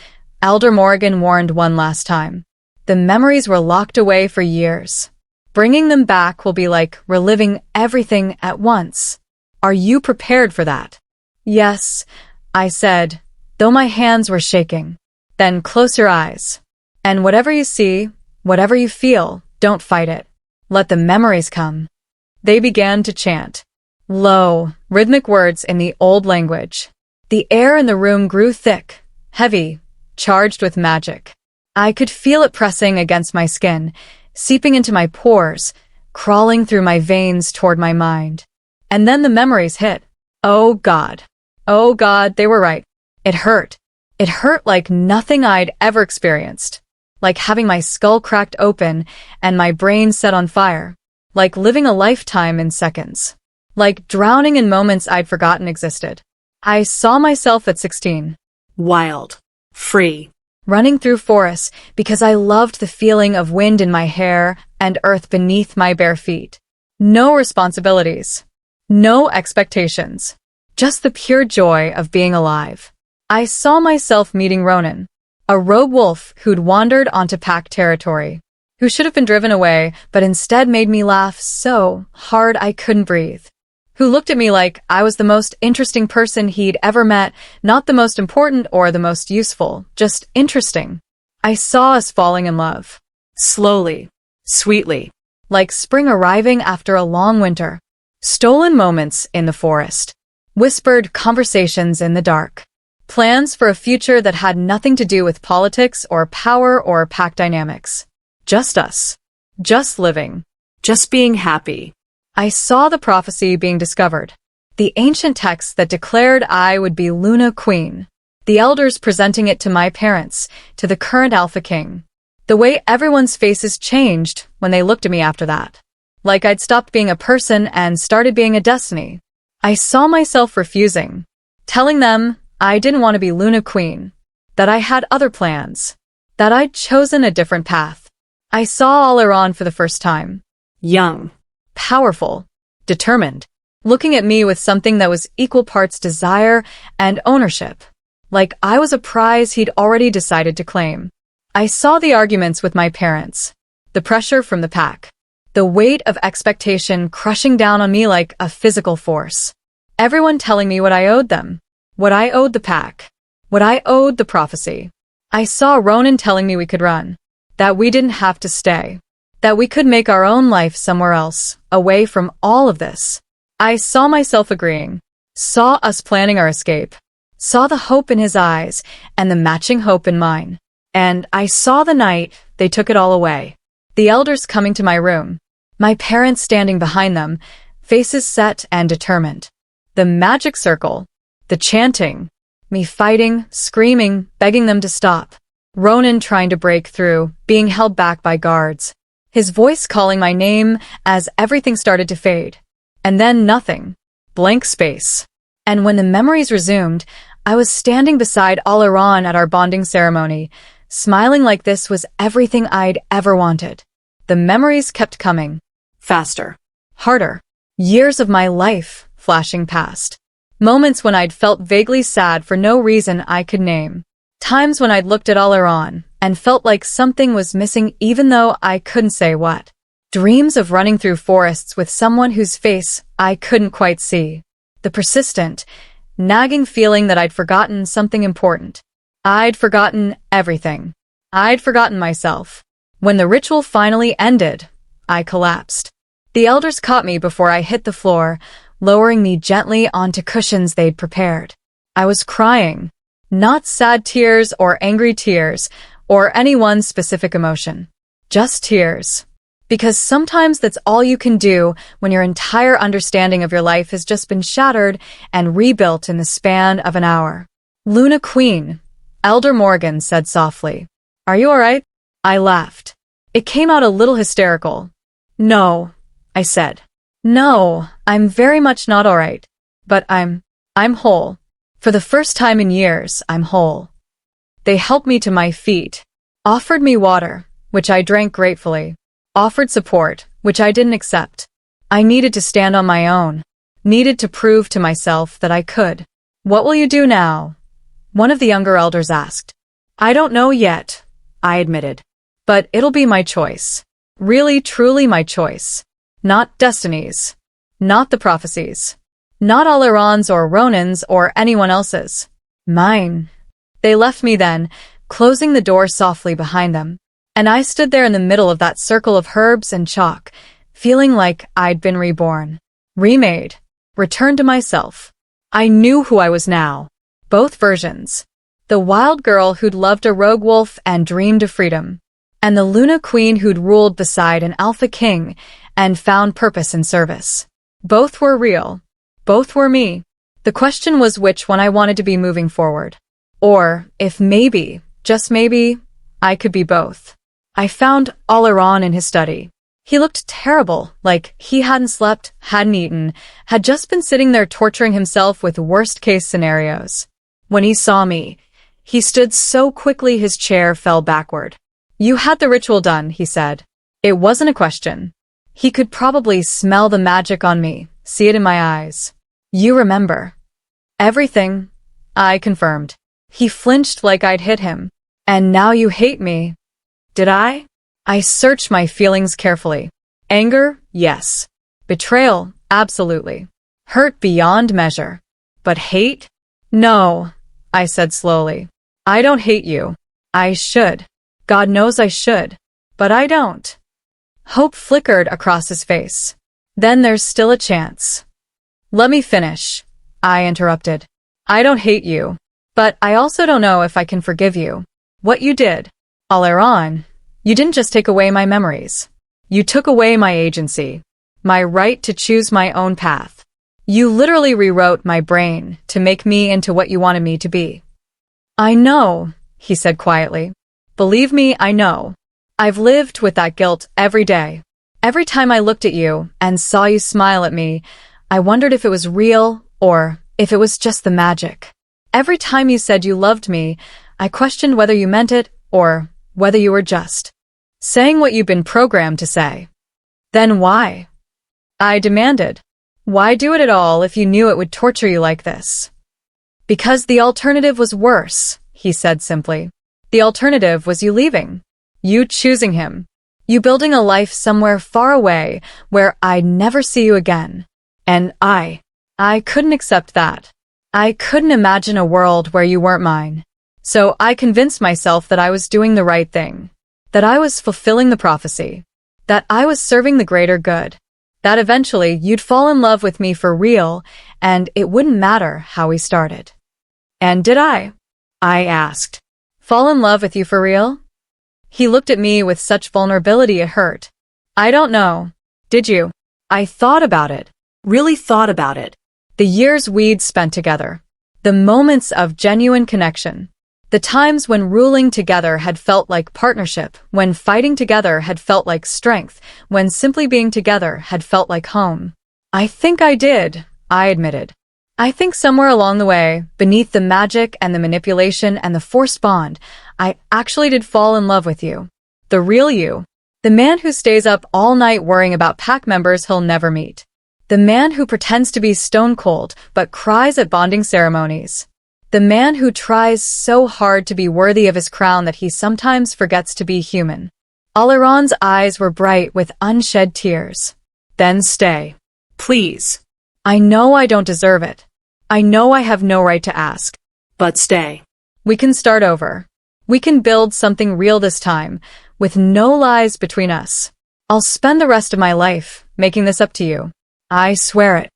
Elder Morgan warned one last time. The memories were locked away for years. Bringing them back will be like reliving everything at once. Are you prepared for that? Yes, I said, though my hands were shaking. Then close your eyes. And whatever you see, whatever you feel, don't fight it. Let the memories come. They began to chant. Low, rhythmic words in the old language. The air in the room grew thick, heavy, charged with magic. I could feel it pressing against my skin, seeping into my pores, crawling through my veins toward my mind. And then the memories hit. Oh God. Oh God, they were right. It hurt. It hurt like nothing I'd ever experienced. like having my skull cracked open and my brain set on fire, like living a lifetime in seconds, like drowning in moments I'd forgotten existed. I saw myself at 16. Wild. Free. Running through forests because I loved the feeling of wind in my hair and earth beneath my bare feet. No responsibilities. No expectations. Just the pure joy of being alive. I saw myself meeting Ronan, a rogue wolf who'd wandered onto pack territory, who should have been driven away, but instead made me laugh so hard I couldn't breathe, who looked at me like I was the most interesting person he'd ever met, not the most important or the most useful, just interesting. I saw us falling in love. Slowly. Sweetly. Like spring arriving after a long winter. Stolen moments in the forest. Whispered conversations in the dark. Plans for a future that had nothing to do with politics or power or pack dynamics. Just us. Just living. Just being happy. I saw the prophecy being discovered. The ancient text that declared I would be Luna Queen. The elders presenting it to my parents, to the current Alpha King. The way everyone's faces changed when they looked at me after that. Like I'd stopped being a person and started being a destiny. I saw myself refusing. Telling them I didn't want to be Luna Queen. That I had other plans. That I'd chosen a different path. I saw Oleron for the first time. Young. Powerful. Determined. Looking at me with something that was equal parts desire and ownership. Like I was a prize he'd already decided to claim. I saw the arguments with my parents. The pressure from the pack. The weight of expectation crushing down on me like a physical force. Everyone telling me what I owed them. What I owed the pack. What I owed the prophecy. I saw Ronan telling me we could run. That we didn't have to stay. That we could make our own life somewhere else, away from all of this. I saw myself agreeing. Saw us planning our escape. Saw the hope in his eyes and the matching hope in mine. And I saw the night they took it all away. The elders coming to my room. My parents standing behind them, faces set and determined. The magic circle. The chanting. Me fighting, screaming, begging them to stop. Ronan trying to break through, being held back by guards. His voice calling my name as everything started to fade. And then nothing. Blank space. And when the memories resumed, I was standing beside Oleron at our bonding ceremony, smiling like this was everything I'd ever wanted. The memories kept coming. Faster. Harder. Years of my life flashing past. Moments when I'd felt vaguely sad for no reason I could name. Times when I'd looked at Oleron and felt like something was missing even though I couldn't say what. Dreams of running through forests with someone whose face I couldn't quite see. The persistent, nagging feeling that I'd forgotten something important. I'd forgotten everything. I'd forgotten myself. When the ritual finally ended, I collapsed. The elders caught me before I hit the floor, lowering me gently onto cushions they'd prepared. I was crying. Not sad tears or angry tears, or any one specific emotion. Just tears. Because sometimes that's all you can do when your entire understanding of your life has just been shattered and rebuilt in the span of an hour. Luna Queen, Elder Morgan said softly. Are you all right? I laughed. It came out a little hysterical. No, I said. No, I'm very much not all right. But I'm whole. For the first time in years, I'm whole. They helped me to my feet, offered me water, which I drank gratefully, offered support, which I didn't accept. I needed to stand on my own, needed to prove to myself that I could. What will you do now? One of the younger elders asked. I don't know yet, I admitted. But it'll be my choice. Really, truly my choice. Not Destiny's. Not the prophecies. Not Oleron's or Ronan's or anyone else's. Mine. They left me then, closing the door softly behind them. And I stood there in the middle of that circle of herbs and chalk, feeling like I'd been reborn. Remade. Returned to myself. I knew who I was now. Both versions. The wild girl who'd loved a rogue wolf and dreamed of freedom. And the Luna Queen who'd ruled beside an Alpha King and found purpose in service. Both were real. Both were me. The question was which one I wanted to be moving forward. Or, if maybe, just maybe, I could be both. I found Oleron in his study. He looked terrible, like he hadn't slept, hadn't eaten, had just been sitting there torturing himself with worst-case scenarios. When he saw me, he stood so quickly his chair fell backward. You had the ritual done, he said. It wasn't a question. He could probably smell the magic on me, see it in my eyes. You remember. Everything, I confirmed. He flinched like I'd hit him. And now you hate me. Did I? I searched my feelings carefully. Anger, yes. Betrayal, absolutely. Hurt beyond measure. But hate? No, I said slowly. I don't hate you. I should. God knows I should. But I don't. Hope flickered across his face. Then there's still a chance. Let me finish, I interrupted. I don't hate you. But I also don't know if I can forgive you. What you did, Oleron, you didn't just take away my memories. You took away my agency, my right to choose my own path. You literally rewrote my brain to make me into what you wanted me to be. I know, he said quietly. Believe me, I know. I've lived with that guilt every day. Every time I looked at you and saw you smile at me, I wondered if it was real or if it was just the magic. Every time you said you loved me, I questioned whether you meant it or whether you were just saying what you've been programmed to say. Then why? I demanded. Why do it at all if you knew it would torture you like this? Because the alternative was worse, he said simply. The alternative was you leaving. You choosing him. You building a life somewhere far away where I'd never see you again. And I couldn't accept that. I couldn't imagine a world where you weren't mine. So I convinced myself that I was doing the right thing. That I was fulfilling the prophecy. That I was serving the greater good. That eventually you'd fall in love with me for real, and it wouldn't matter how we started. And did I? I asked. Fall in love with you for real? He looked at me with such vulnerability it hurt. I don't know. Did you? I thought about it. Really thought about it. The years we'd spent together. The moments of genuine connection. The times when ruling together had felt like partnership, when fighting together had felt like strength, when simply being together had felt like home. I think I did, I admitted. I think somewhere along the way, beneath the magic and the manipulation and the forced bond, I actually did fall in love with you. The real you. The man who stays up all night worrying about pack members he'll never meet. The man who pretends to be stone cold but cries at bonding ceremonies. The man who tries so hard to be worthy of his crown that he sometimes forgets to be human. Oleron's eyes were bright with unshed tears. Then stay. Please. I know I don't deserve it. I know I have no right to ask. But stay. We can start over. We can build something real this time, with no lies between us. I'll spend the rest of my life making this up to you. I swear it.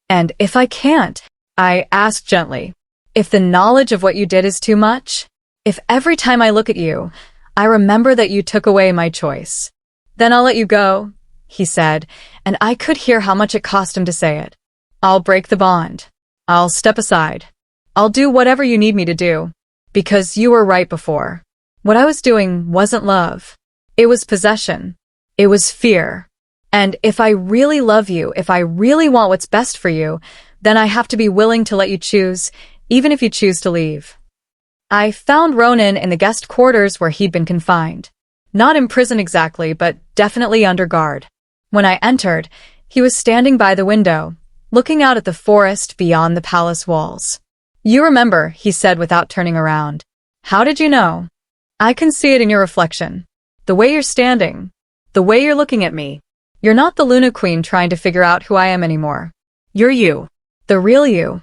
And if I can't, I ask gently, if the knowledge of what you did is too much, if every time I look at you, I remember that you took away my choice, then I'll let you go, he said, and I could hear how much it cost him to say it. I'll break the bond. I'll step aside. I'll do whatever you need me to do. Because you were right before. What I was doing wasn't love. It was possession. It was fear. And if I really love you, if I really want what's best for you, then I have to be willing to let you choose, even if you choose to leave. I found Ronan in the guest quarters where he'd been confined. Not in prison exactly, but definitely under guard. When I entered, he was standing by the window, looking out at the forest beyond the palace walls. You remember, he said without turning around. How did you know? I can see it in your reflection. The way you're standing. The way you're looking at me. You're not the Luna Queen trying to figure out who I am anymore. You're you. The real you.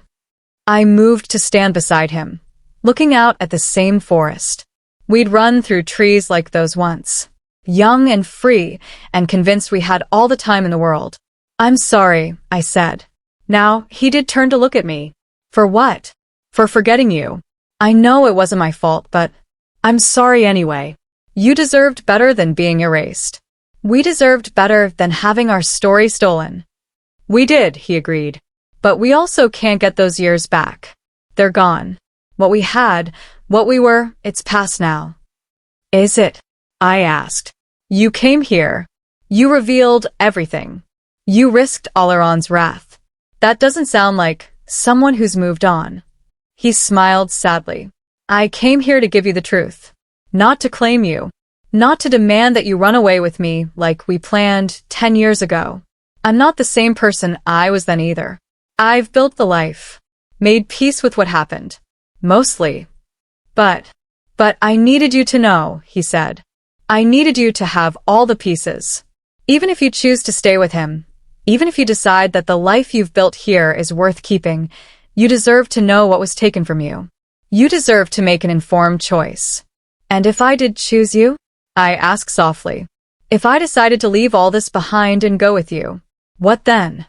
I moved to stand beside him, looking out at the same forest. We'd run through trees like those once. Young and free, and convinced we had all the time in the world. I'm sorry, I said. Now, he did turn to look at me. For what? For forgetting you. I know it wasn't my fault, but I'm sorry anyway. You deserved better than being erased. We deserved better than having our story stolen. We did, he agreed. But we also can't get those years back. They're gone. What we had, what we were, it's past now. Is it? I asked. You came here. You revealed everything. You risked Oleron's wrath. That doesn't sound like someone who's moved on. He smiled sadly. I came here to give you the truth. Not to claim you. Not to demand that you run away with me like we planned 10 years ago. I'm not the same person I was then either. I've built the life. Made peace with what happened. Mostly. But I needed you to know, he said. I needed you to have all the pieces. Even if you choose to stay with him, even if you decide that the life you've built here is worth keeping, you deserve to know what was taken from you. You deserve to make an informed choice. And if I did choose you? I asked softly. If I decided to leave all this behind and go with you, what then?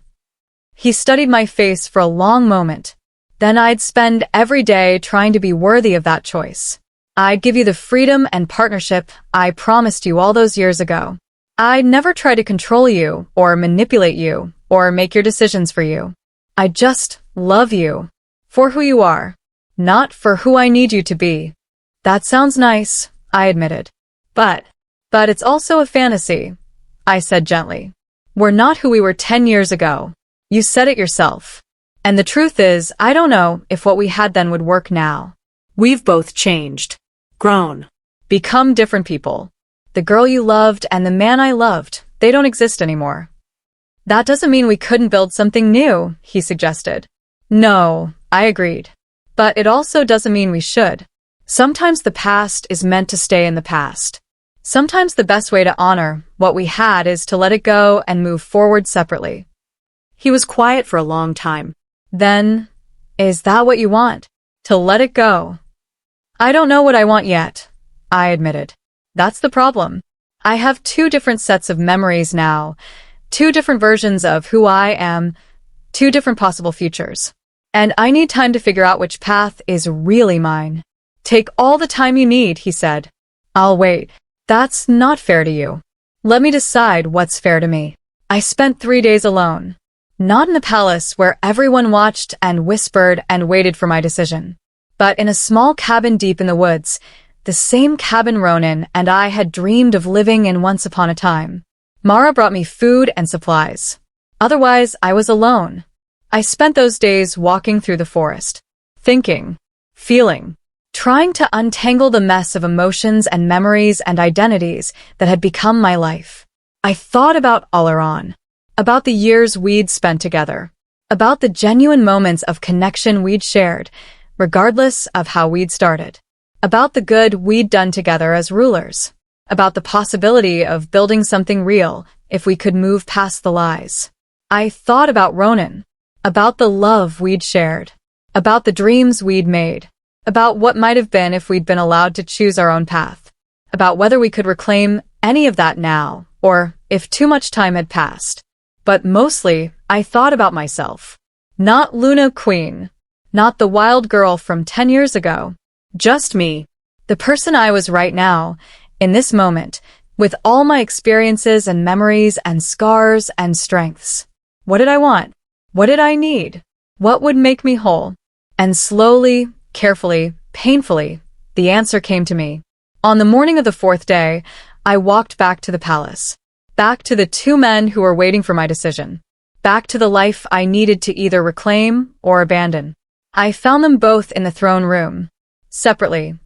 He studied my face for a long moment. Then I'd spend every day trying to be worthy of that choice. I'd give you the freedom and partnership I promised you all those years ago. I'd never try to control you or manipulate you or make your decisions for you. I just love you for who you are, not for who I need you to be. That sounds nice, I admitted. But it's also a fantasy, I said gently. We're not who we were 10 years ago. You said it yourself. And the truth is, I don't know if what we had then would work now. We've both changed. Grown. Become different people. The girl you loved and the man I loved, they don't exist anymore. That doesn't mean we couldn't build something new, he suggested. No, I agreed. But it also doesn't mean we should. Sometimes the past is meant to stay in the past. Sometimes the best way to honor what we had is to let it go and move forward separately. He was quiet for a long time. Then, is that what you want? To let it go? I don't know what I want yet, I admitted. That's the problem. I have two different sets of memories now, two different versions of who I am, two different possible futures. And I need time to figure out which path is really mine. Take all the time you need, he said. I'll wait. That's not fair to you. Let me decide what's fair to me. I spent 3 days alone. Not in the palace where everyone watched and whispered and waited for my decision, but in a small cabin deep in the woods, the same cabin Ronan and I had dreamed of living in once upon a time. Mara brought me food and supplies. Otherwise, I was alone. I spent those days walking through the forest, thinking, feeling, trying to untangle the mess of emotions and memories and identities that had become my life. I thought about Oleron, about the years we'd spent together, about the genuine moments of connection we'd shared, regardless of how we'd started, about the good we'd done together as rulers, about the possibility of building something real if we could move past the lies. I thought about Ronan, about the love we'd shared, about the dreams we'd made, about what might have been if we'd been allowed to choose our own path, about whether we could reclaim any of that now, or if too much time had passed. But mostly, I thought about myself. Not Luna Queen, not the wild girl from 10 years ago. Just me, the person I was right now, in this moment, with all my experiences and memories and scars and strengths. What did I want? What did I need? What would make me whole? And slowly, carefully, painfully, the answer came to me. On the morning of the 4th day, I walked back to the palace. Back to the 2 men who were waiting for my decision. Back to the life I needed to either reclaim or abandon. I found them both in the throne room. Separately.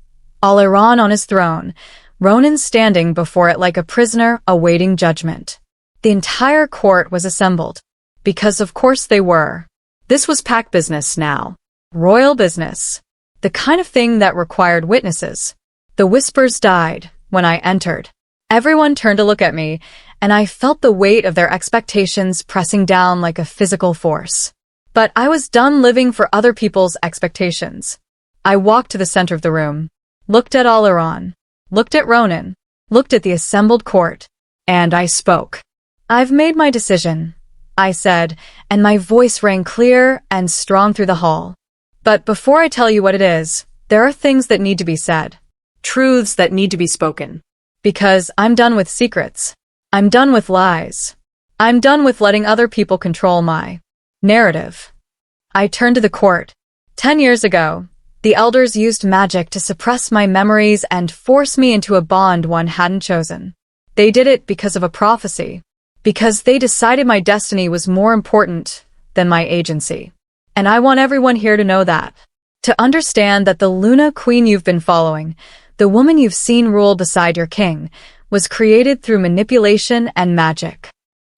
Oleron on his throne, Ronan standing before it like a prisoner awaiting judgment. The entire court was assembled. Because of course they were. This was pack business now. Royal business. The kind of thing that required witnesses. The whispers died when I entered. Everyone turned to look at me, and I felt the weight of their expectations pressing down like a physical force. But I was done living for other people's expectations. I walked to the center of the room, looked at Oleron, looked at Ronan, looked at the assembled court, and I spoke. I've made my decision, I said, and my voice rang clear and strong through the hall. But before I tell you what it is, there are things that need to be said. Truths that need to be spoken. Because I'm done with secrets. I'm done with lies. I'm done with letting other people control my narrative. I turned to the court. 10 years ago, The elders used magic to suppress my memories and force me into a bond one hadn't chosen. They did it because of a prophecy, because they decided my destiny was more important than my agency. And I want everyone here to know that. To understand that the Luna Queen you've been following, the woman you've seen rule beside your king, was created through manipulation and magic.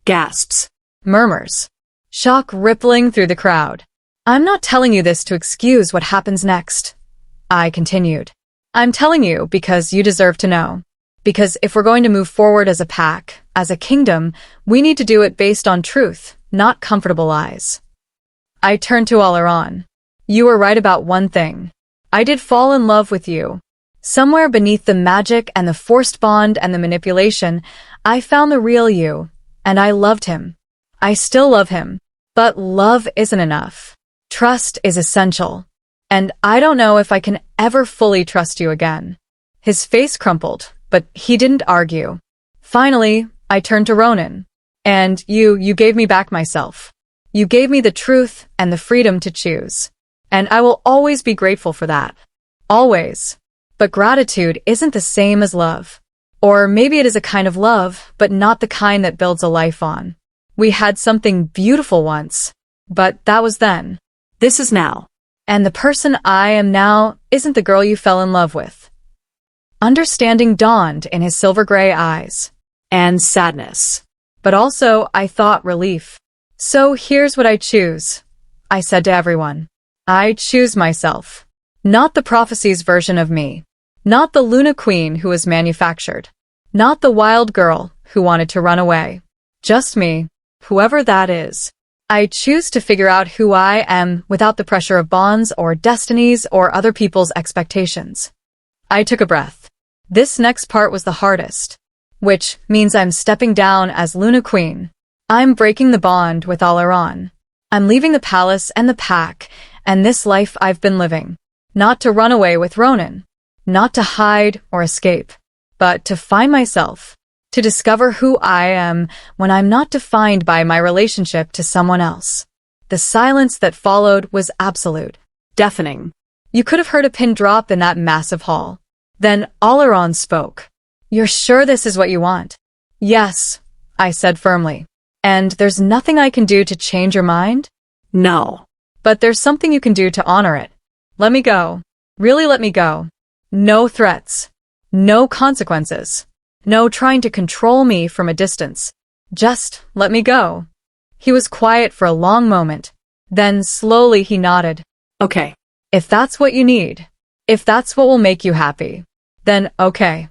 Gasps. Murmurs. Shock rippling through the crowd. I'm not telling you this to excuse what happens next. I continued. I'm telling you because you deserve to know. Because if we're going to move forward as a pack, as a kingdom, we need to do it based on truth, not comfortable lies. I turned to Oleron. You were right about one thing. I did fall in love with you. Somewhere beneath the magic and the forced bond and the manipulation, I found the real you, and I loved him. I still love him, but love isn't enough. Trust is essential. And I don't know if I can ever fully trust you again. His face crumpled, but he didn't argue. Finally, I turned to Ronan. And you gave me back myself. You gave me the truth and the freedom to choose. And I will always be grateful for that. Always. But gratitude isn't the same as love. Or maybe it is a kind of love, but not the kind that builds a life on. We had something beautiful once, but that was then. This is now. And the person I am now isn't the girl you fell in love with. Understanding dawned in his silver-gray eyes. And sadness. But also, I thought, relief. So here's what I choose, I said to everyone. I choose myself. Not the prophecy's version of me. Not the Luna Queen who was manufactured. Not the wild girl who wanted to run away. Just me, whoever that is. I choose to figure out who I am without the pressure of bonds or destinies or other people's expectations. I took a breath. This next part was the hardest, which means I'm stepping down as Luna Queen. I'm breaking the bond with Oleron. I'm leaving the palace and the pack and this life I've been living. Not to run away with Ronan. Not to hide or escape, but to find myself. To discover who I am when I'm not defined by my relationship to someone else. The silence that followed was absolute. Deafening. You could have heard a pin drop in that massive hall. Then Oleron spoke. You're sure this is what you want? Yes, I said firmly. And there's nothing I can do to change your mind? No. But there's something you can do to honor it. Let me go. Really let me go. No threats. No consequences. No trying to control me from a distance. Just let me go. He was quiet for a long moment. Then slowly he nodded. Okay. If that's what you need, if that's what will make you happy, then okay.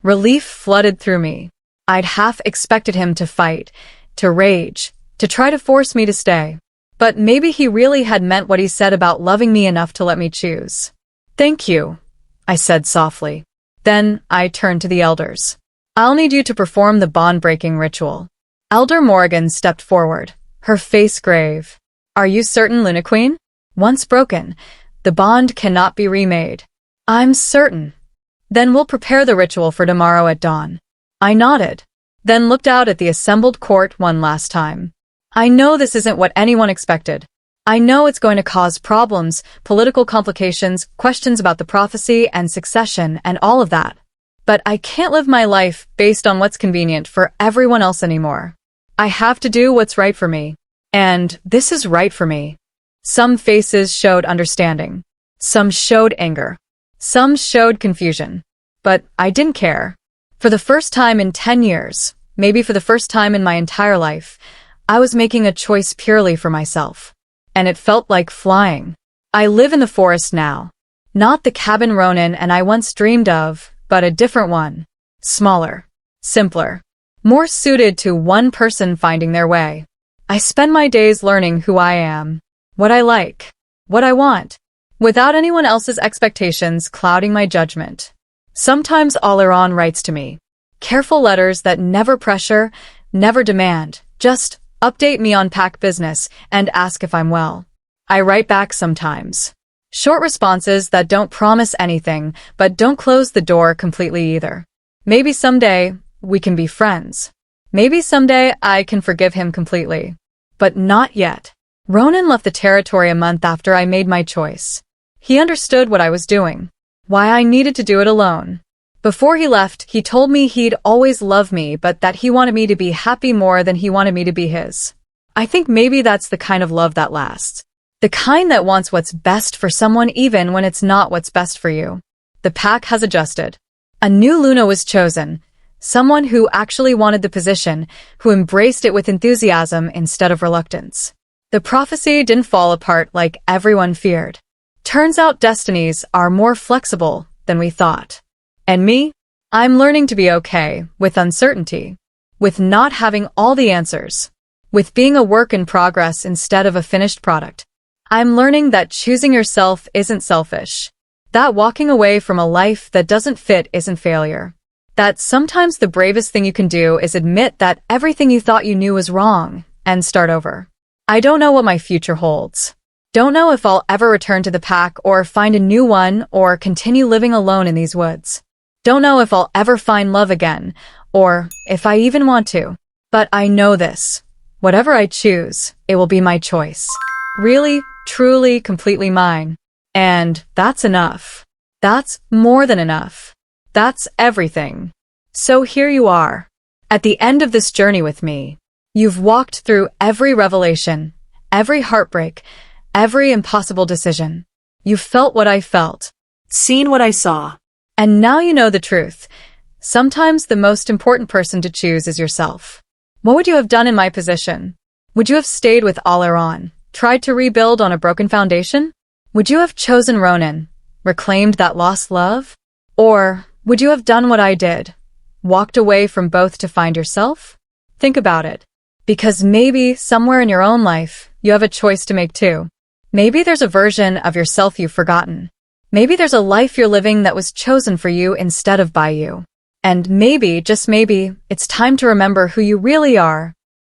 Relief flooded through me. I'd half expected him to fight, to rage, to try to force me to stay. But maybe he really had meant what he said about loving me enough to let me choose. Thank you, I said softly. Then I turned to the elders. I'll need you to perform the bond-breaking ritual. Elder Morrigan stepped forward, her face grave. Are you certain, Luna Queen? Once broken, the bond cannot be remade. I'm certain. Then we'll prepare the ritual for tomorrow at dawn. I nodded, then looked out at the assembled court one last time. I know this isn't what anyone expected. I know it's going to cause problems, political complications, questions about the prophecy and succession and all of that. But I can't live my life based on what's convenient for everyone else anymore. I have to do what's right for me. And this is right for me. Some faces showed understanding. Some showed anger. Some showed confusion. But I didn't care. For the first time in 10 years, maybe for the first time in my entire life, I was making a choice purely for myself. And it felt like flying. I live in the forest now. Not the cabin Ronan and I once dreamed of, but a different one. Smaller. Simpler. More suited to one person finding their way. I spend my days learning who I am. What I like. What I want. Without anyone else's expectations clouding my judgment. Sometimes Oleron writes to me. Careful letters that never pressure, never demand. Just update me on pack business and ask if I'm well. I write back sometimes. Short responses that don't promise anything, but don't close the door completely either. Maybe someday we can be friends. Maybe someday I can forgive him completely. But not yet. Ronan left the territory a month after I made my choice. He understood what I was doing, why I needed to do it alone. Before he left, he told me he'd always love me, but that he wanted me to be happy more than he wanted me to be his. I think maybe that's the kind of love that lasts. The kind that wants what's best for someone even when it's not what's best for you. The pack has adjusted. A new Luna was chosen, someone who actually wanted the position, who embraced it with enthusiasm instead of reluctance. The prophecy didn't fall apart like everyone feared. Turns out destinies are more flexible than we thought. And me? I'm learning to be okay with uncertainty, with not having all the answers, with being a work in progress instead of a finished product. I'm learning that choosing yourself isn't selfish, that walking away from a life that doesn't fit isn't failure, that sometimes the bravest thing you can do is admit that everything you thought you knew was wrong and start over. I don't know what my future holds. Don't know if I'll ever return to the pack or find a new one or continue living alone in these woods. Don't know if I'll ever find love again or if I even want to. But I know this. Whatever I choose, it will be my choice. Really, truly, completely mine. And that's enough. That's more than enough. That's everything. So here you are, at the end of this journey with me. You've walked through every revelation, every heartbreak, every impossible decision. You've felt what I felt, Seen what I saw. and now you know the truth. Sometimes the most important person to choose is yourself. What would you have done in my position? Would you have stayed with Oleron, tried to rebuild on a broken foundation? Would you have chosen Ronan, reclaimed that lost love? Or would you have done what I did, walked away from both to find yourself? Think about it. Because maybe somewhere in your own life, you have a choice to make too. Maybe there's a version of yourself you've forgotten. Maybe there's a life you're living that was chosen for you instead of by you. And maybe, just maybe, it's time to remember who you really are,